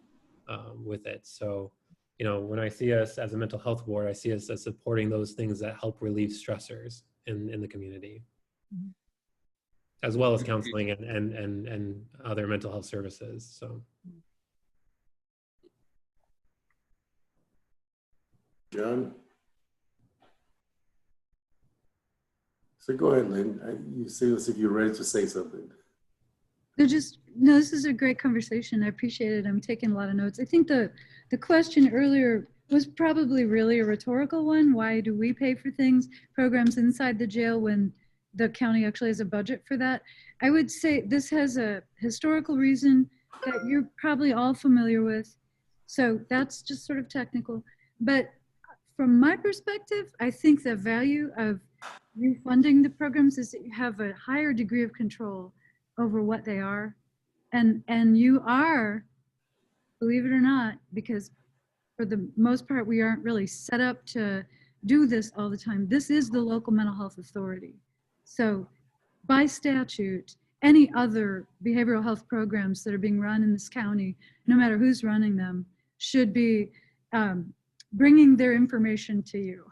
with it. So, you know, when I see us as a mental health board, I see us as supporting those things that help relieve stressors in the community, as well as counseling and other mental health services. So. John? So go ahead, Lynn. You seem as if you're ready to say something. No, this is a great conversation. I appreciate it. I'm taking a lot of notes. I think the question earlier was probably really a rhetorical one. Why do we pay for programs inside the jail when the county actually has a budget for that? I would say this has a historical reason that you're probably all familiar with. So that's just sort of technical. But from my perspective, I think the value of refunding the programs is that you have a higher degree of control over what they are. And you are, believe it or not, because for the most part, we aren't really set up to do this all the time. This is the local mental health authority. So by statute, any other behavioral health programs that are being run in this county, no matter who's running them, should be bringing their information to you.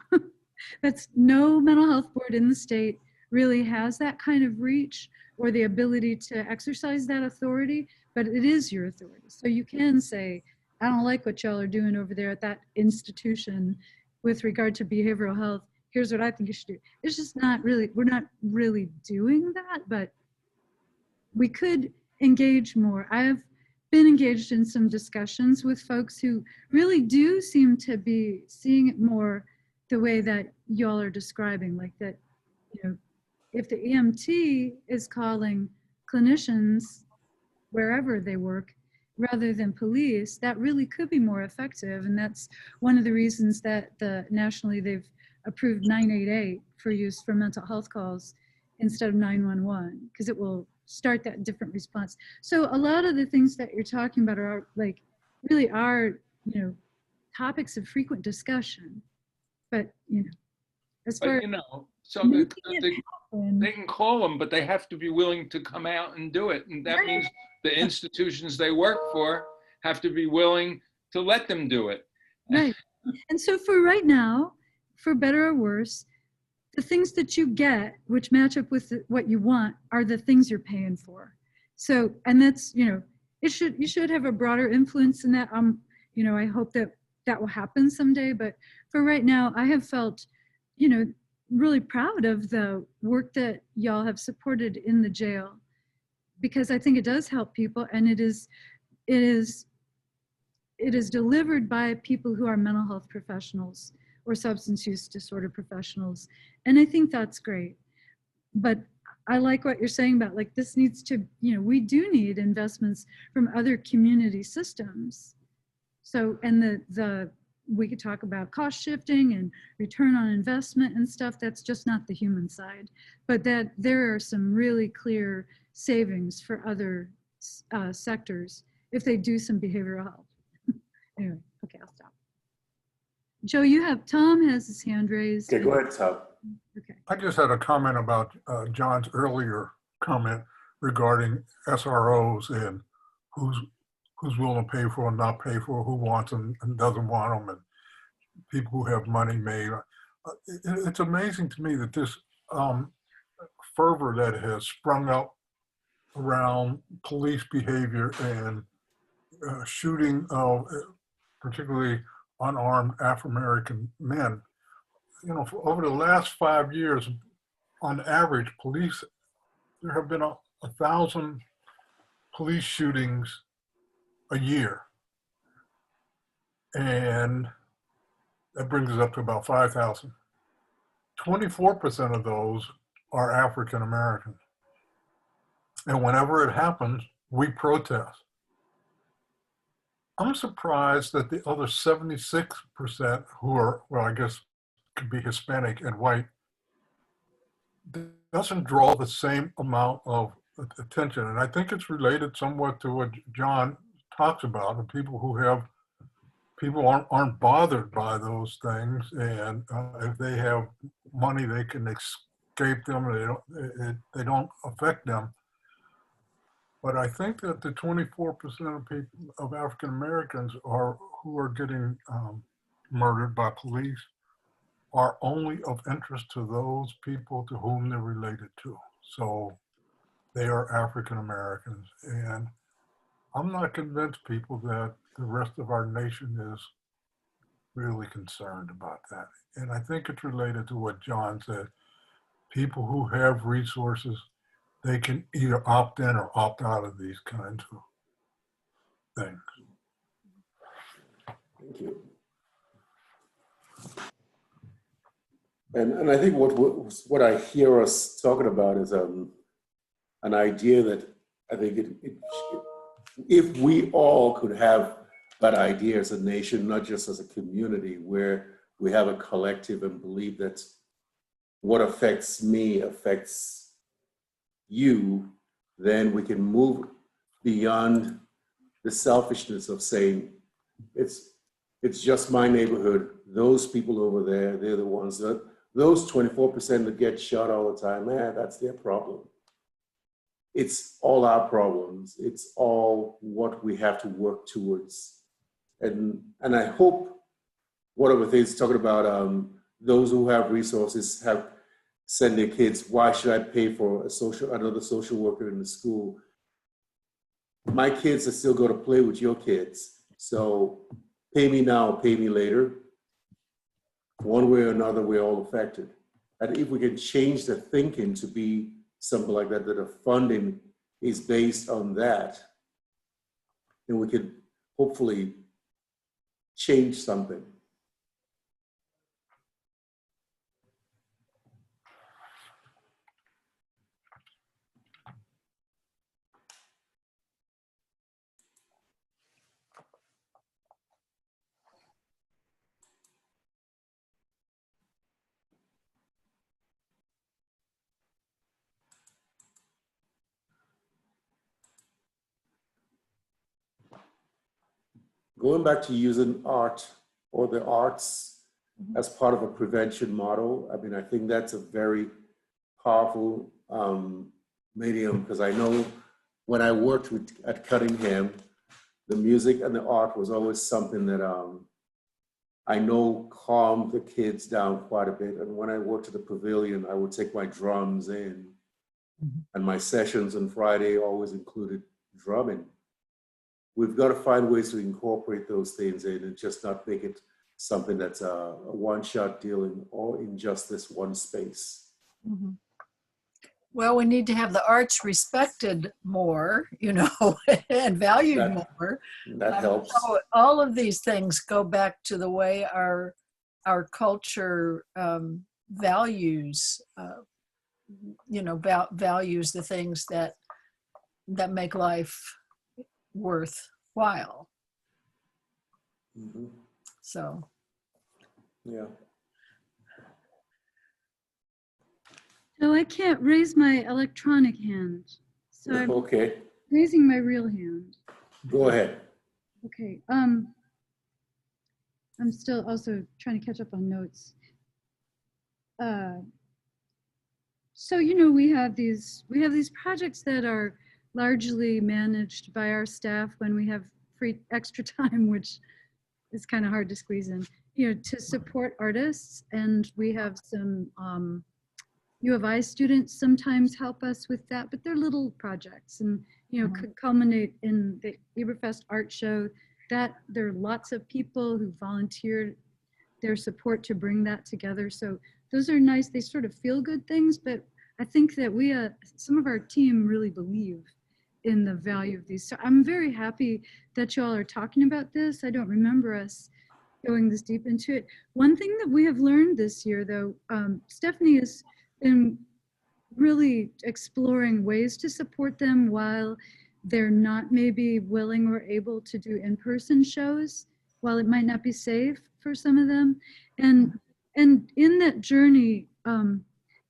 That's no mental health board in the state really has that kind of reach or the ability to exercise that authority, but it is your authority. So you can say, I don't like what y'all are doing over there at that institution with regard to behavioral health. Here's what I think you should do. It's just not really, we're not really doing that, but we could engage more. I've been engaged in some discussions with folks who really do seem to be seeing it more the way that y'all are describing, like that, you know, if the EMT is calling clinicians wherever they work rather than police, that really could be more effective. And that's one of the reasons that nationally they've approved 988 for use for mental health calls instead of 911, because it will start that different response. So a lot of the things that you're talking about are like, really are, you know, topics of frequent discussion. But, you know, as far But, you know, so they can call them, but they have to be willing to come out and do it. And that means the institutions they work for have to be willing to let them do it. Right. And so for right now, for better or worse, the things that you get, which match up with what you want, are the things you're paying for. So, and that's, you know, you should have a broader influence in that. You know, I hope that will happen someday. But for right now, I have felt, you know, really proud of the work that y'all have supported in the jail, because I think it does help people, and it is delivered by people who are mental health professionals or substance use disorder professionals. And I think that's great. But I like what you're saying about, like, this needs to, you know, we do need investments from other community systems. So, and we could talk about cost shifting and return on investment and stuff. That's just not the human side, but that there are some really clear savings for other sectors if they do some behavioral health. Anyway, okay, I'll stop. Joe, Tom has his hand raised. Okay, go ahead, Tom. Okay. I just had a comment about John's earlier comment regarding SROs and who's willing to pay for and not pay for, who wants them and doesn't want them, and people who have money made. It's amazing to me that this fervor that has sprung up around police behavior and shooting of particularly unarmed Afro-American men. You know, for over the last 5 years, on average, there have been 1,000 police shootings a year. And that brings us up to about 5,000. 24% of those are African American. And whenever it happens, we protest. I'm surprised that the other 76% who are, well, I guess could be Hispanic and white, doesn't draw the same amount of attention. And I think it's related somewhat to what John talks about, the people aren't bothered by those things. And if they have money, they can escape them. They don't affect them. But I think that the 24% of people, of African Americans who are getting murdered by police are only of interest to those people to whom they're related to. So they are African Americans. And I'm not convinced people that the rest of our nation is really concerned about that. And I think it's related to what John said. People who have resources, they can either opt in or opt out of these kinds of things. Thank you. And I think what I hear us talking about is an idea that I think if we all could have that idea as a nation, not just as a community, where we have a collective and believe that what affects me affects you, then we can move beyond the selfishness of saying it's just my neighborhood. Those people over there, they're the ones that, those 24% that get shot all the time, man, that's their problem. It's all our problems. It's all what we have to work towards. And I hope one of the things talking about those who have resources have send their kids, why should I pay for another social worker in the school? My kids are still going to play with your kids. So pay me now, pay me later. One way or another, we're all affected. And if we can change the thinking to be something like that, that the funding is based on that, then we could hopefully change something. Going back to using art or the arts as part of a prevention model, I mean, I think that's a very powerful medium, because I know when I worked at Cunningham, the music and the art was always something that I know calmed the kids down quite a bit. And when I worked at the pavilion, I would take my drums in, and my sessions on Friday always included drumming. We've got to find ways to incorporate those things in and just not make it something that's a one-shot deal in just this one space. Mm-hmm. Well, we need to have the arts respected more, you know, and valued more. That helps. So all of these things go back to the way our culture values, you know, values the things that make life worthwhile. Mm-hmm. So, yeah. No, I can't raise my electronic hand. So I'm Okay, raising my real hand. go ahead. Okay. I'm still also trying to catch up on notes. So, you know, we have these projects that are largely managed by our staff when we have free extra time, which is kind of hard to squeeze in, you know, to support artists. And we have some U of I students sometimes help us with that, but they're little projects and, you know, could culminate in the Eberfest art show. That there are lots of people who volunteered their support to bring that together. So those are nice. They sort of feel good things, but I think that we, some of our team really believe in the value of these. So I'm very happy that you all are talking about this. I don't remember us going this deep into it. One thing that we have learned this year, though, Stephanie has been really exploring ways to support them while they're not maybe willing or able to do in-person shows, while it might not be safe for some of them. And in that journey,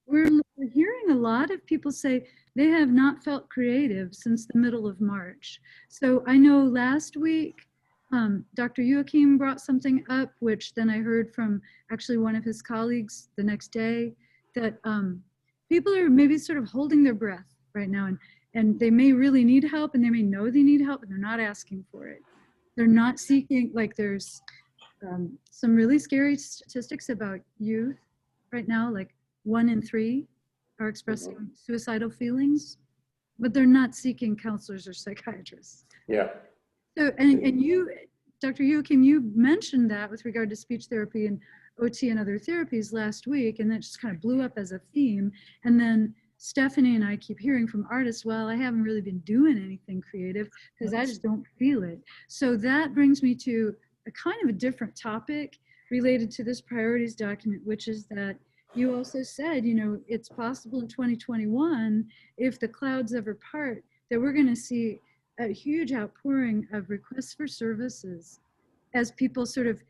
we're hearing a lot of people say they have not felt creative since the middle of March. So I know last week, Dr. Joachim brought something up, which then I heard from actually one of his colleagues the next day, that people are maybe sort of holding their breath right now, and they may really need help, and they may know they need help, and they're not asking for it. They're not seeking, like there's some really scary statistics about youth right now, like 1 in 3 are expressing suicidal feelings, but they're not seeking counselors or psychiatrists. Yeah. So, and you, Dr. Joachim, you mentioned that with regard to speech therapy and OT and other therapies last week, and that just kind of blew up as a theme. And then Stephanie and I keep hearing from artists, well, I haven't really been doing anything creative because I just don't feel it. So that brings me to a kind of a different topic related to this priorities document, which is that you also said, you know, it's possible in 2021, if the clouds ever part, that we're going to see a huge outpouring of requests for services as people sort of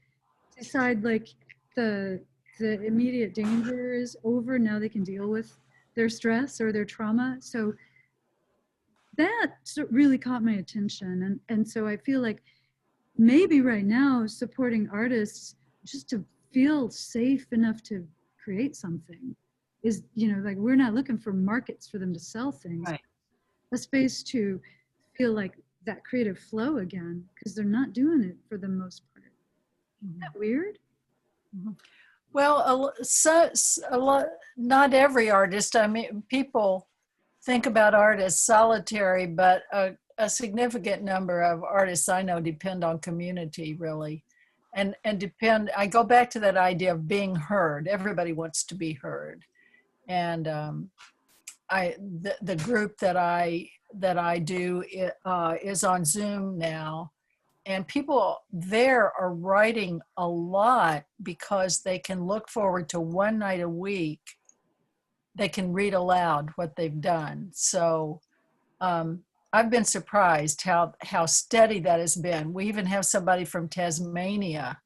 decide like the immediate danger is over. Now they can deal with their stress or their trauma. So that really caught my attention. And so I feel like maybe right now supporting artists just to feel safe enough to create something is, you know, like we're not looking for markets for them to sell things. Right. A space to feel like that creative flow again, because they're not doing it for the most part. Isn't that weird? Well, not every artist. I mean, people think about artists solitary, but a significant number of artists I know depend on community, really. And depend, I go back to that idea of being heard. Everybody wants to be heard. And the group that I do is on Zoom now. And people there are writing a lot because they can look forward to one night a week. They can read aloud what they've done. So I've been surprised how steady that has been. We even have somebody from Tasmania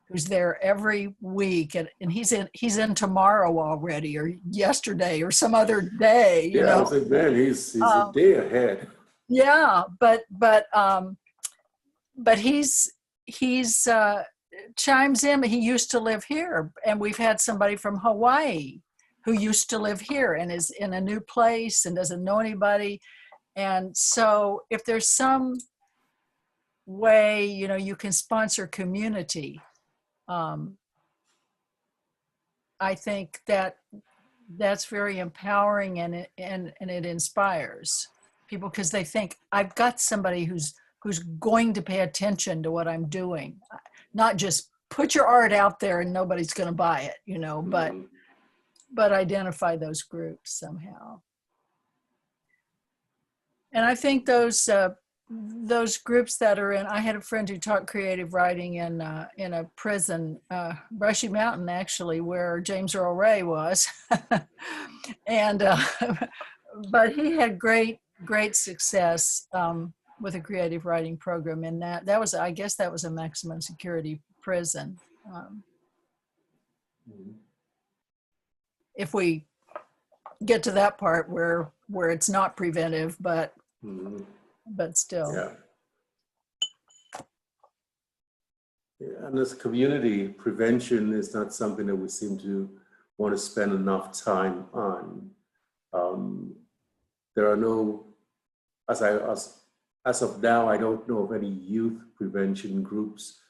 who's there every week, and he's in tomorrow already, or yesterday, or some other day. You know? I was like, man, he's a day ahead. Yeah, but he's chimes in. He used to live here, and we've had somebody from Hawaii who used to live here and is in a new place and doesn't know anybody. And so if there's some way, you know, you can sponsor community, I think that's very empowering, and it inspires people because they think I've got somebody who's going to pay attention to what I'm doing, not just put your art out there and nobody's going to buy it, you know, but identify those groups somehow. And I think those groups that are in, I had a friend who taught creative writing in a prison, Brushy Mountain, actually, where James Earl Ray was. And, but he had great success with a creative writing program. And that was, I guess that was a maximum security prison. If we get to that part where it's not preventive, but still. Yeah, and as a community, prevention is not something that we seem to want to spend enough time on. There are no, as of now, I don't know of any youth prevention groups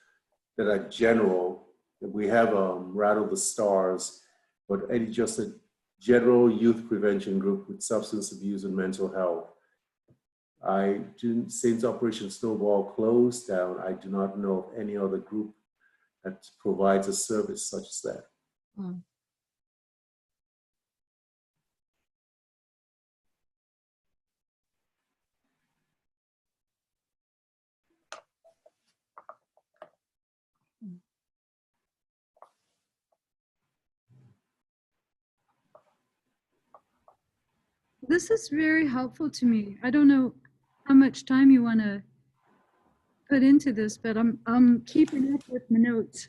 that are general. We have Rattle the Stars, but just a general youth prevention group with substance abuse and mental health. Since Operation Snowball closed down, I do not know of any other group that provides a service such as that. this is very helpful to me. I don't know how much time you want to put into this, but I'm keeping up with my notes.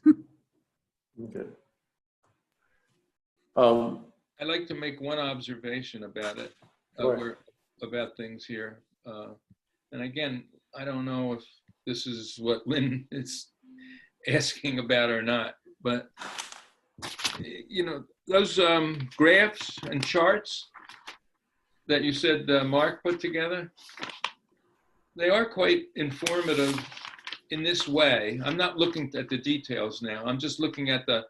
Okay. I'd like to make one observation about it, Go ahead. about things here. And again, I don't know if this is what Lynn is asking about or not, but you know, those graphs and charts that you said Mark put together, they are quite informative in this way. I'm not looking at the details now. I'm just looking at the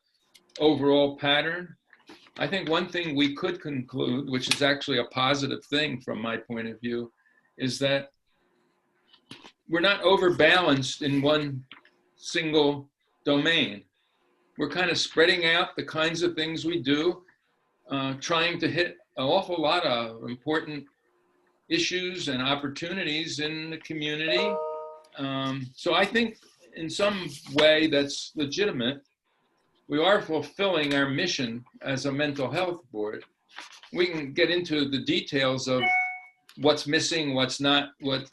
overall pattern. I think one thing we could conclude, which is actually a positive thing from my point of view, is that we're not overbalanced in one single domain. We're kind of spreading out the kinds of things we do, trying to hit an awful lot of important issues and opportunities in the community. So I think in some way that's legitimate. We are fulfilling our mission as a mental health board. We can get into the details of what's missing, what's not, what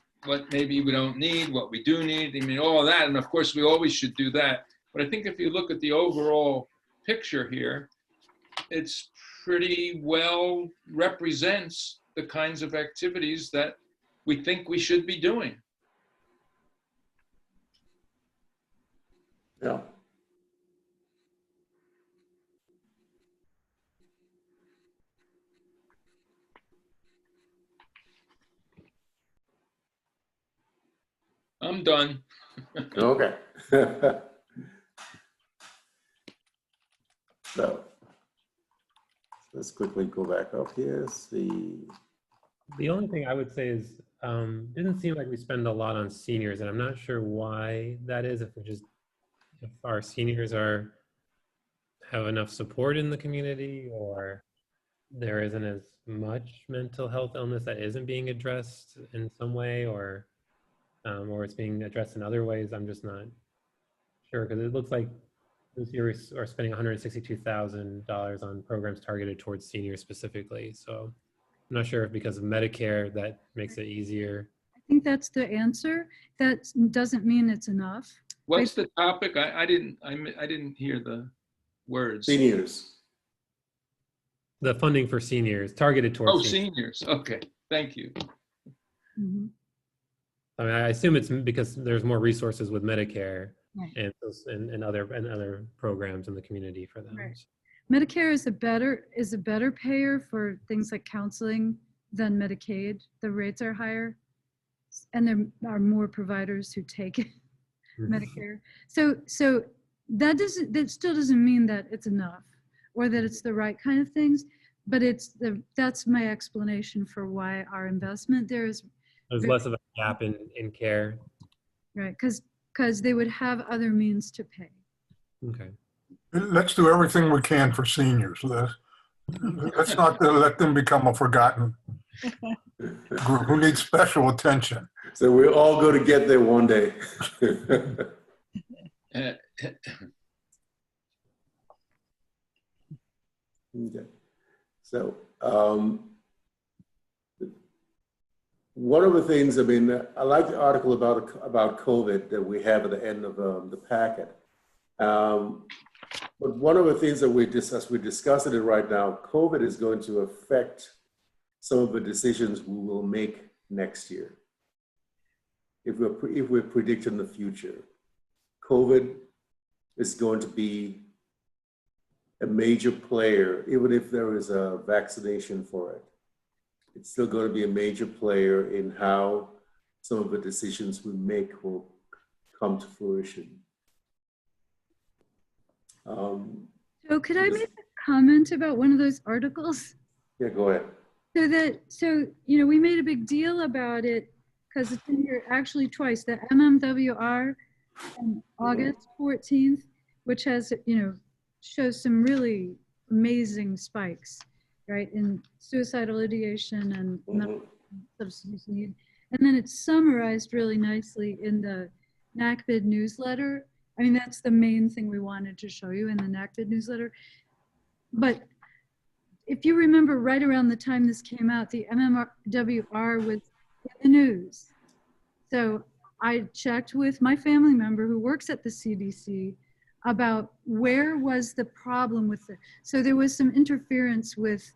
maybe we don't need, what we do need. I mean, all of that. And of course, we always should do that. But I think if you look at the overall picture here, it's pretty well represents the kinds of activities that we think we should be doing. Yeah. I'm done. Okay. So let's quickly go back up here. See. The only thing I would say is, didn't seem like we spend a lot on seniors, and I'm not sure why that is. If our seniors have enough support in the community, or there isn't as much mental health illness that isn't being addressed in some way, or it's being addressed in other ways. I'm just not sure, because it looks like this year we are spending $162,000 on programs targeted towards seniors specifically. So I'm not sure if because of Medicare that makes it easier. I think that's the answer. That doesn't mean it's enough. What's the topic? I didn't hear the words. Seniors. The funding for seniors targeted towards Oh, seniors. Okay, thank you. Mm-hmm. I mean, I assume it's because there's more resources with Medicare, Right. and other programs in the community for them. Right. Medicare is a better payer for things like counseling than Medicaid. The rates are higher, and there are more providers who take Medicare. So that still doesn't mean that it's enough or that it's the right kind of things, but that's my explanation for why our investment there is. There's less of a gap in care. Right, because they would have other means to pay. Okay. Let's do everything we can for seniors. Let's not let them become a forgotten group who needs special attention. So we're all going to get there one day. Okay. So one of the things, I mean, I like the article about COVID that we have at the end of the packet. But one of the things that we discussing it right now, COVID is going to affect some of the decisions we will make next year. If we're predicting the future, COVID is going to be a major player, even if there is a vaccination for it. It's still going to be a major player in how some of the decisions we make will come to fruition. So could I make a comment about one of those articles? Yeah, go ahead. So we made a big deal about it because it's in here actually twice. The MMWR on August 14th, which has, shows some really amazing spikes, right, in suicidal ideation and mental substance need. And then it's summarized really nicely in the NACBID newsletter. I mean, that's the main thing we wanted to show you in the NACBID newsletter. But if you remember right around the time this came out, the MMWR was in the news. So I checked with my family member who works at the CDC about where was the problem with it. So there was some interference with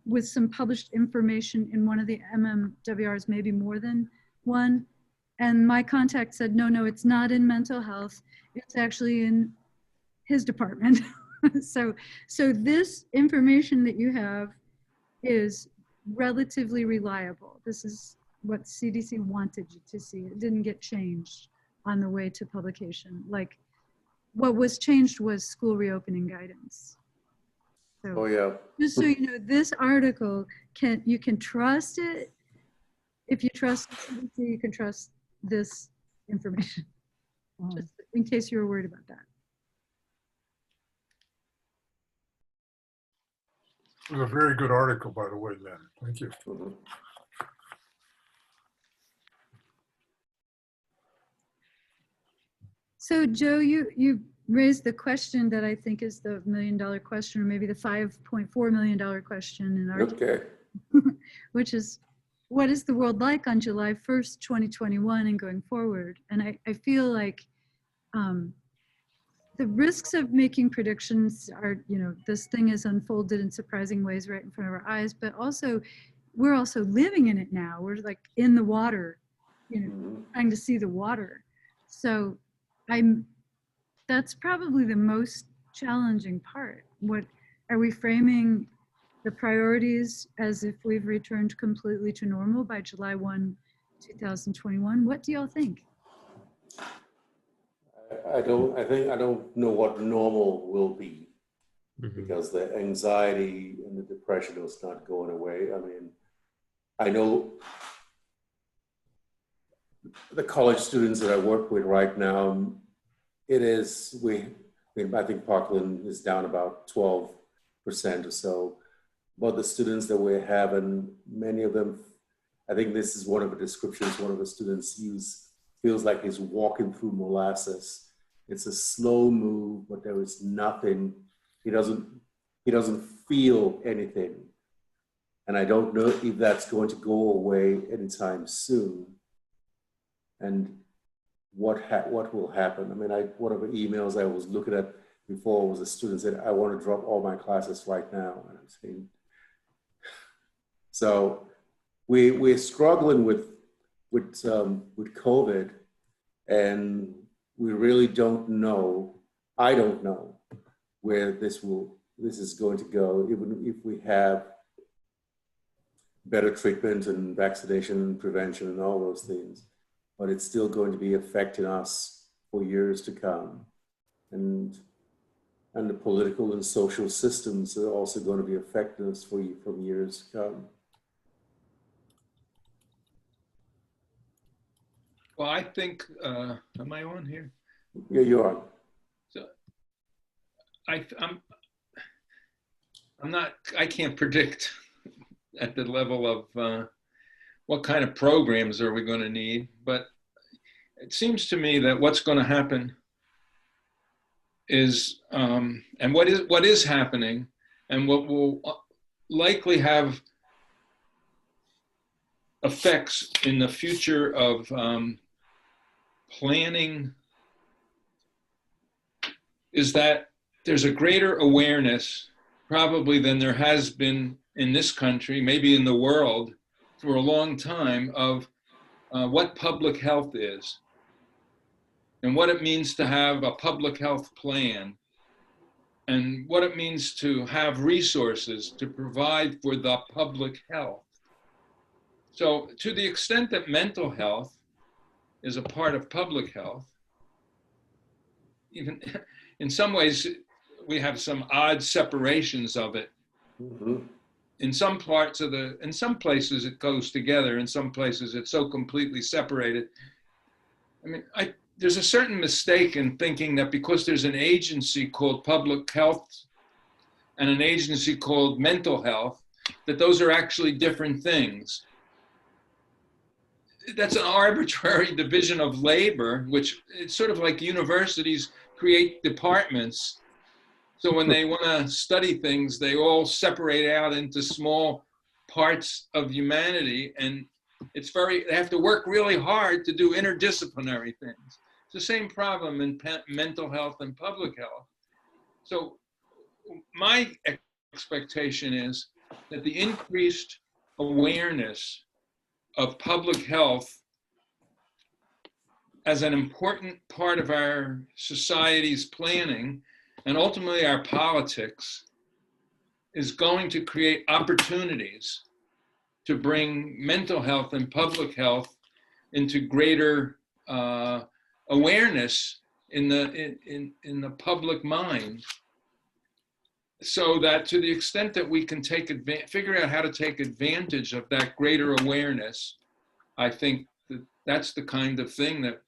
with some published information in one of the MMWRs, maybe more than one. And my contact said, no, it's not in mental health. It's actually in his department. So this information that you have is relatively reliable. This is what CDC wanted you to see. It didn't get changed on the way to publication. Like, what was changed was school reopening guidance. So, Oh, yeah. just so you know, this article, you can trust it. If you trust CDC, you can trust this information, just in case you were worried about that. It was a very good article, by the way, Lynn. Thank you. Mhm. So Joe, you raised the question that I think is the $1 million question, or maybe the $5.4 million question in our, Okay. which is, what is the world like on July 1st, 2021 and going forward? And I feel like the risks of making predictions are, this thing is unfolded in surprising ways right in front of our eyes, but also we're also living in it now. We're like in the water, trying to see the water. So that's probably the most challenging part. What are we framing the priorities as if we've returned completely to normal by July 1, 2021? What do y'all think? I don't know what normal will be, because the anxiety and the depression is not going away. I mean, I know the college students that I work with right now, I think Parkland is down about 12% or so. But the students that we're having, many of them, I think this is one of the descriptions one of the students used, feels like he's walking through molasses. It's a slow move, but there is nothing. He doesn't feel anything. And I don't know if that's going to go away anytime soon. And what will happen? I mean, one of the emails I was looking at before was a student said, I want to drop all my classes right now. And I'm saying, so we're struggling with COVID, and we really don't know. I don't know where this is going to go, even if we have better treatment and vaccination and prevention and all those things. But it's still going to be affecting us for years to come. And the political and social systems are also going to be affecting us from years to come. Well, I think, am I on here? Yeah, you are. So I can't predict at the level of what kind of programs are we going to need, but it seems to me that what's going to happen is, and what is happening, and what will likely have effects in the future of planning, is that there's a greater awareness probably than there has been in this country, maybe in the world, for a long time, of what public health is and what it means to have a public health plan and what it means to have resources to provide for the public health. So to the extent that mental health is a part of public health, even in some ways, we have some odd separations of it. Mm-hmm. In some places it goes together. In some places it's so completely separated. I mean, there's a certain mistake in thinking that because there's an agency called public health and an agency called mental health, that those are actually different things. That's an arbitrary division of labor, which it's sort of like universities create departments So when they want to study things, they all separate out into small parts of humanity, and they have to work really hard to do interdisciplinary things. It's the same problem in mental health and public health. So my expectation is that the increased awareness of public health as an important part of our society's planning and ultimately our politics is going to create opportunities to bring mental health and public health into greater awareness in the public mind, so that to the extent that we can figure out how to take advantage of that greater awareness, I think that's the kind of thing that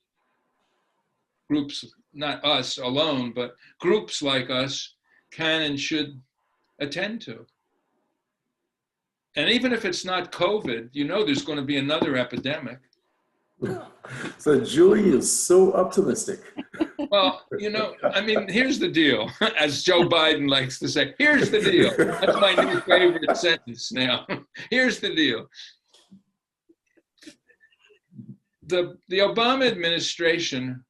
groups, not us alone, but groups like us can and should attend to. And even if it's not COVID, there's going to be another epidemic. So Julie is so optimistic. Well, here's the deal, as Joe Biden likes to say, here's the deal. That's my new favorite sentence now. Here's the deal. The Obama administration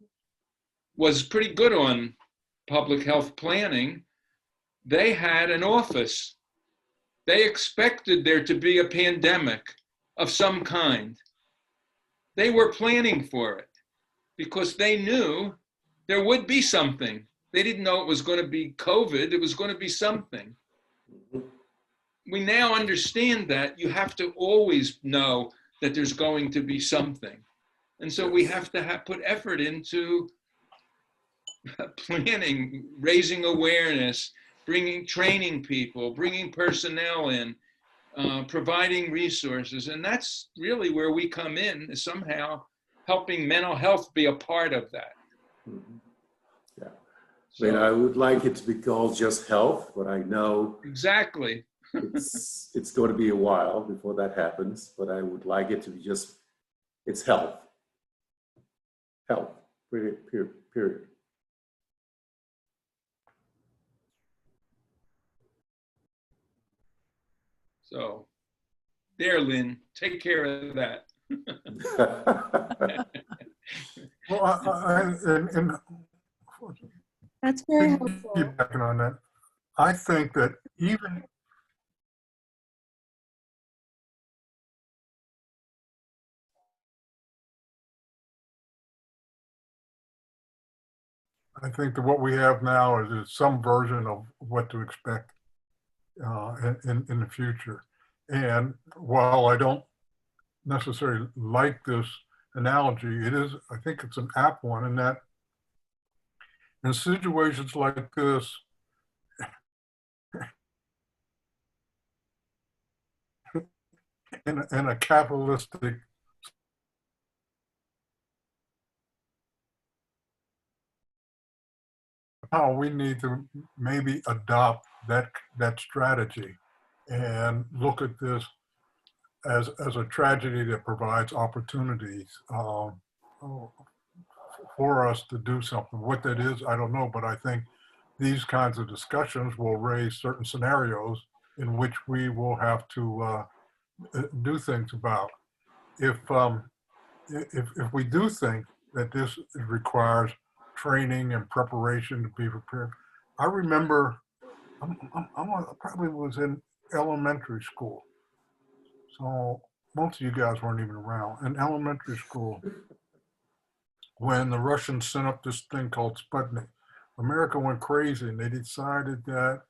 was pretty good on public health planning. They had an office. They expected there to be a pandemic of some kind. They were planning for it because they knew there would be something. They didn't know it was going to be COVID. It was going to be something. We now understand that you have to always know that there's going to be something. And so we have to put effort into planning, raising awareness, training people, bringing personnel in, providing resources. And that's really where we come in, is somehow helping mental health be a part of that. Yeah. I would like it to be called just health, but I know exactly it's going to be a while before that happens, but I would like it to be it's health. Health, period. So there, Lynn, take care of that. Well, That's very helpful. piggybacking on that, I think that even I think that what we have now is some version of what to expect in the future. And while I don't necessarily like this analogy, I think it's an apt one, in that in situations like this, in a capitalistic how we need to maybe adopt that strategy and look at this as a tragedy that provides opportunities for us to do something. What that is, I don't know, but I think these kinds of discussions will raise certain scenarios in which we will have to do things about. If we do think that this requires training and preparation to be prepared, I remember I probably was in elementary school, so most of you guys weren't even around. In elementary school, when the Russians sent up this thing called Sputnik, America went crazy, and they decided that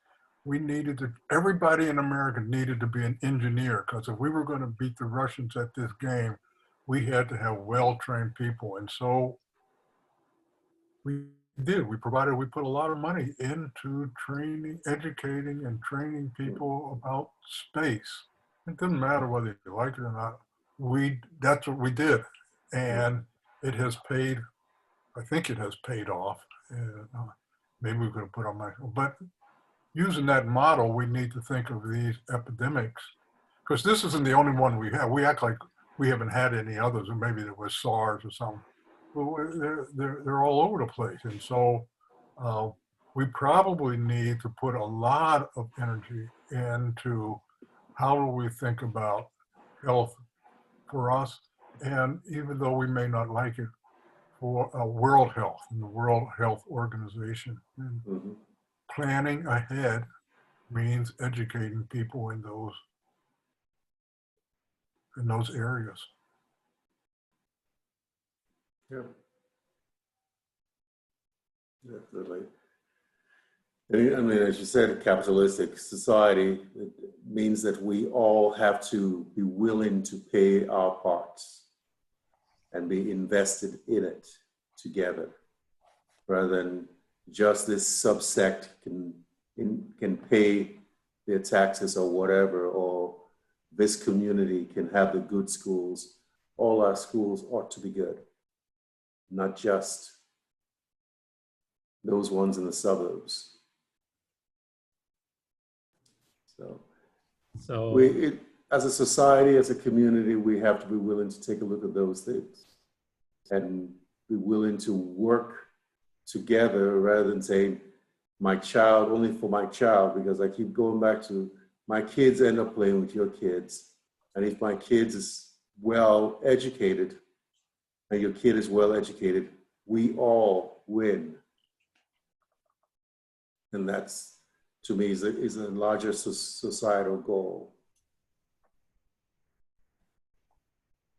everybody in America needed to be an engineer, because if we were going to beat the Russians at this game, we had to have well-trained people. And so we did. We put a lot of money into educating and training people about space. It didn't matter whether you like it or not. That's what we did. And it has paid, I think it has paid off. Maybe we're going to put on but using that model, we need to think of these epidemics, because this isn't the only one we have. We act like we haven't had any others, or maybe there was SARS or something. But they're all over the place. And so we probably need to put a lot of energy into how do we think about health for us, and even though we may not like it, for world health and the World Health Organization. And Mhm. planning ahead means educating people in those areas. Yeah. Definitely. I mean, as you said, a capitalistic society, it means that we all have to be willing to pay our parts and be invested in it together, rather than just this subsect can pay their taxes or whatever, or this community can have the good schools. All our schools ought to be good, not just those ones in the suburbs. So as a society, as a community, we have to be willing to take a look at those things and be willing to work together rather than saying, my child, only for my child, because I keep going back to my kids end up playing with your kids. And if my kids is well educated and your kid is well educated, we all win. And that's, to me, is a larger societal goal.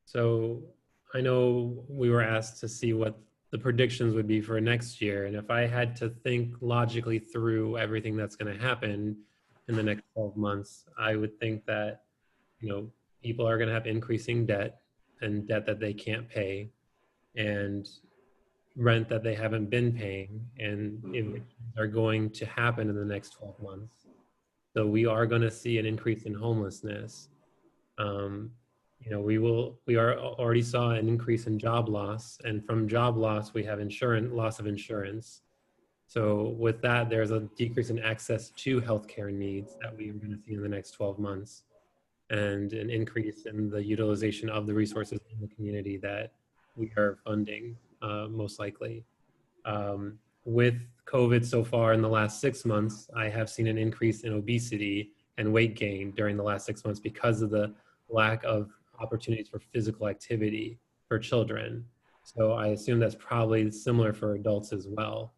So I know we were asked to see what the predictions would be for next year. And if I had to think logically through everything that's going to happen in the next 12 months, I would think that, you know, people are going to have increasing debt and debt that they can't pay, and rent that they haven't been paying, and evictions are going to happen in the next 12 months. So we are going to see an increase in homelessness. You know, we already saw an increase in job loss, and from job loss, we have loss of insurance. So with that, there's a decrease in access to healthcare needs that we are going to see in the next 12 months, and an increase in the utilization of the resources in the community that we are funding, most likely. With COVID so far in the last 6 months, I have seen an increase in obesity and weight gain during the last 6 months because of the lack of opportunities for physical activity for children. So I assume that's probably similar for adults as well.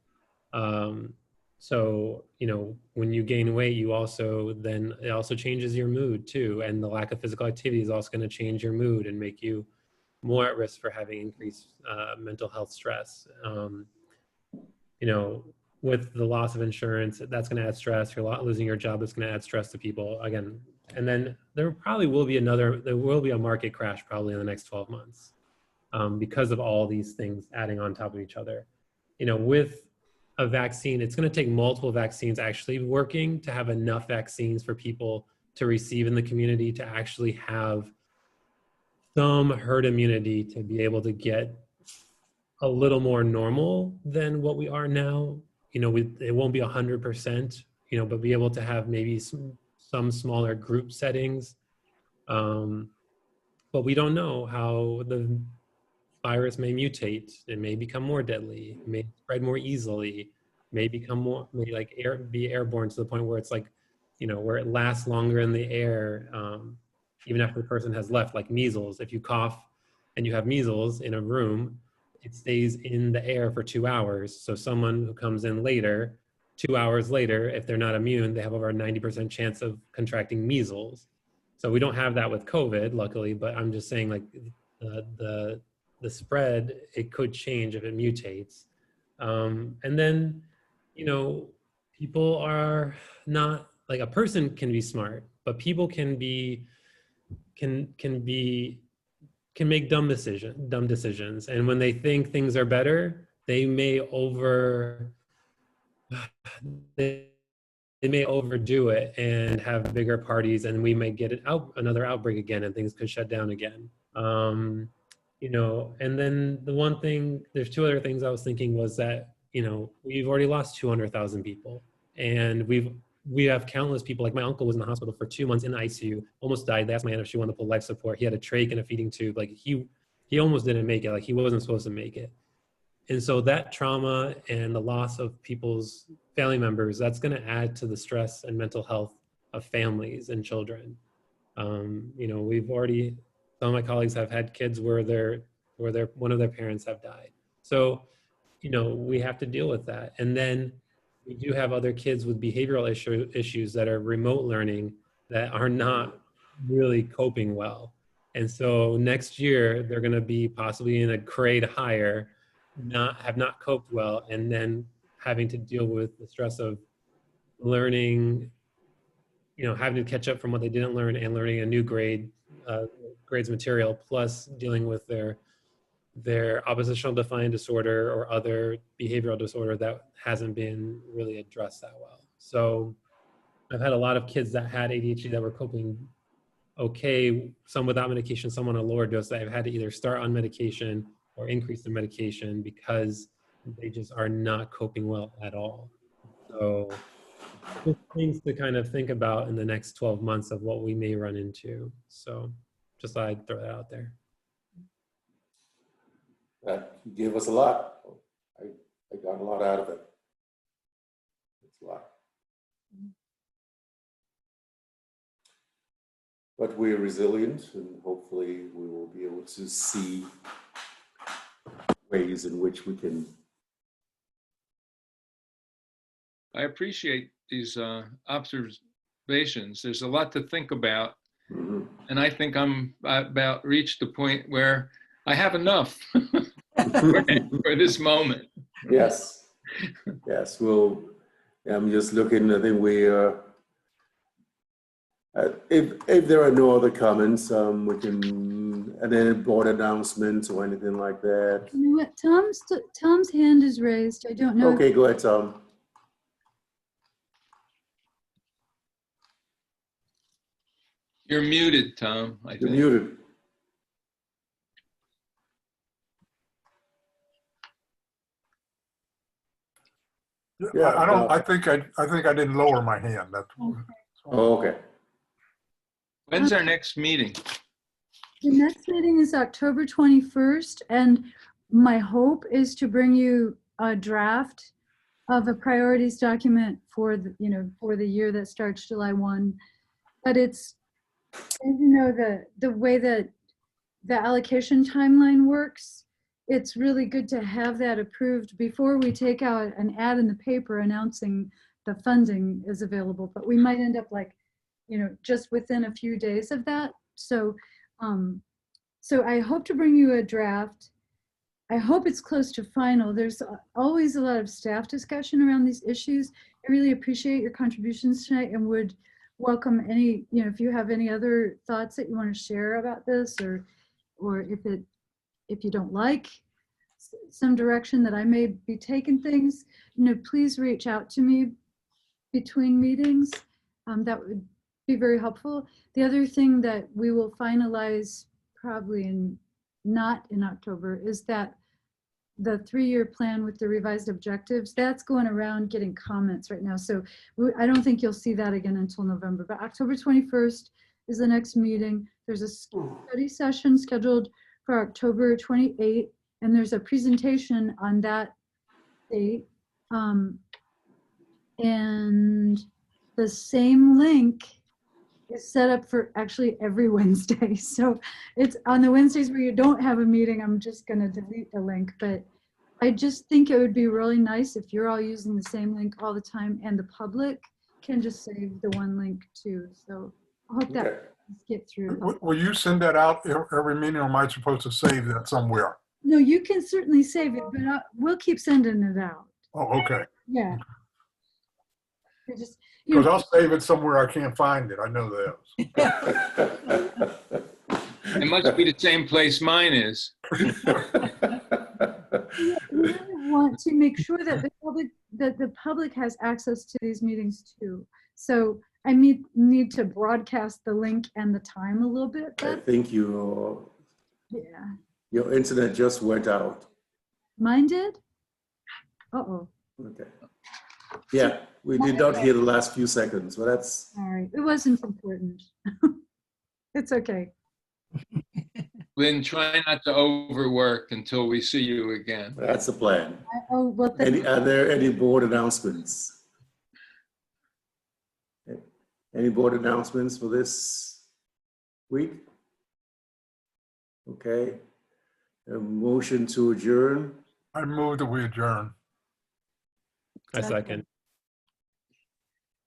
So, you know, when you gain weight, it also changes your mood too. And the lack of physical activity is also going to change your mood and make you more at risk for having increased mental health stress. You know, with the loss of insurance, that's going to add stress. You're losing your job, it's going to add stress to people again. And then there will be a market crash probably in the next 12 months because of all these things adding on top of each other. You know, with a vaccine, it's going to take multiple vaccines actually working to have enough vaccines for people to receive in the community to actually have some herd immunity to be able to get a little more normal than what we are now. You know, it won't be 100%, you know, but be able to have maybe some smaller group settings. But we don't know how the virus may mutate. It may become more deadly, it may spread more easily, may be airborne to the point where it's like, you know, where it lasts longer in the air, even after the person has left, like measles. If you cough and you have measles in a room, it stays in the air for 2 hours. So someone who comes in later, 2 hours later, if they're not immune, they have over a 90% chance of contracting measles. So we don't have that with COVID, luckily, but I'm just saying, like, the spread, it could change if it mutates. And then, you know, people are not, like, a person can be smart, but people can make dumb decisions. And when they think things are better, they may overdo it and have bigger parties, and we may get another outbreak again, and things could shut down again. You know, and then there's two other things I was thinking was that, you know, we've already lost 200,000 people, and we have countless people. Like, my uncle was in the hospital for 2 months in the ICU, almost died. They asked my aunt if she wanted to pull life support. He had a trach and a feeding tube. Like, he almost didn't make it. Like, he wasn't supposed to make it. And so that trauma and the loss of people's family members, that's going to add to the stress and mental health of families and children. You know, we've already, some of my colleagues have had kids where one of their parents have died. So, you know, we have to deal with that. And then we do have other kids with behavioral issues that are remote learning that are not really coping well. And so next year, they're going to be possibly in a grade higher, have not coped well, and then having to deal with the stress of learning, you know, having to catch up from what they didn't learn and learning a new grades material, plus dealing with their oppositional defiant disorder or other behavioral disorder that hasn't been really addressed that well. So I've had a lot of kids that had ADHD that were coping okay, some without medication, some on a lower dose, that have had to either start on medication or increase the medication because they just are not coping well at all. So just things to kind of think about in the next 12 months of what we may run into. So just thought I'd throw that out there. That gave us a lot. I got a lot out of it. It's a lot. But we're resilient, and hopefully we will be able to see ways in which we can. I appreciate these observations. There's a lot to think about. Mm-hmm. And I think I'm about reached the point where I have enough for this moment. Yes. Yes. Well, I'm just looking. I think we if there are no other comments, we can, and then board announcements or anything like that. You know what? Tom's hand is raised. I don't know. Okay, go ahead, Tom. You're muted, Tom. I You're think. muted. Yeah, I think I didn't lower my hand. That's Oh, okay. When's our next meeting? The next meeting is October 21st, and my hope is to bring you a draft of a priorities document for the, for the year that starts July 1. But it's, as you know, the way that the allocation timeline works, it's really good to have that approved before we take out an ad in the paper announcing the funding is available. But we might end up like, just within a few days of that. So, so I hope to bring you a draft. I hope it's close to final. There's always a lot of staff discussion around these issues. I really appreciate your contributions tonight and would welcome any, if you have any other thoughts that you want to share about this, or if you don't like some direction that I may be taking things, please reach out to me between meetings. That would be very helpful. The other thing that we will finalize probably not in October is that the 3-year plan with the revised objectives, that's going around getting comments right now. So I don't think you'll see that again until November, but October 21st is the next meeting. There's a study session scheduled for October 28th, and there's a presentation on that date. And the same link is set up for actually every Wednesday. So it's on the Wednesdays where you don't have a meeting, I'm just going to delete the link. But I just think it would be really nice if you're all using the same link all the time, and the public can just save the one link too. So I hope that get through. Will you send that out every meeting, or am I supposed to save that somewhere? No, you can certainly save it, but we'll keep sending it out. Oh, okay. Yeah. Because I'll save it somewhere I can't find it. I know those. It must be the same place mine is. We want to make sure that the public has access to these meetings too. So I need to broadcast the link and the time a little bit. I think your internet just went out. Mine did? Uh-oh. Okay. Yeah, we did not hear the last few seconds, but that's... All right, it wasn't important. It's okay. Lynn, try not to overwork until we see you again. That's the plan. Oh, well, then, Are there any board announcements? Any board announcements for this week? Okay. A motion to adjourn. I move that we adjourn. I second.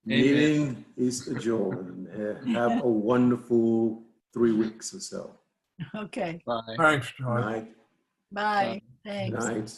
Amen. Meeting is adjourned. Have a wonderful 3 weeks or so. Okay, Bye. Thanks, John. Night. bye, thanks. Night.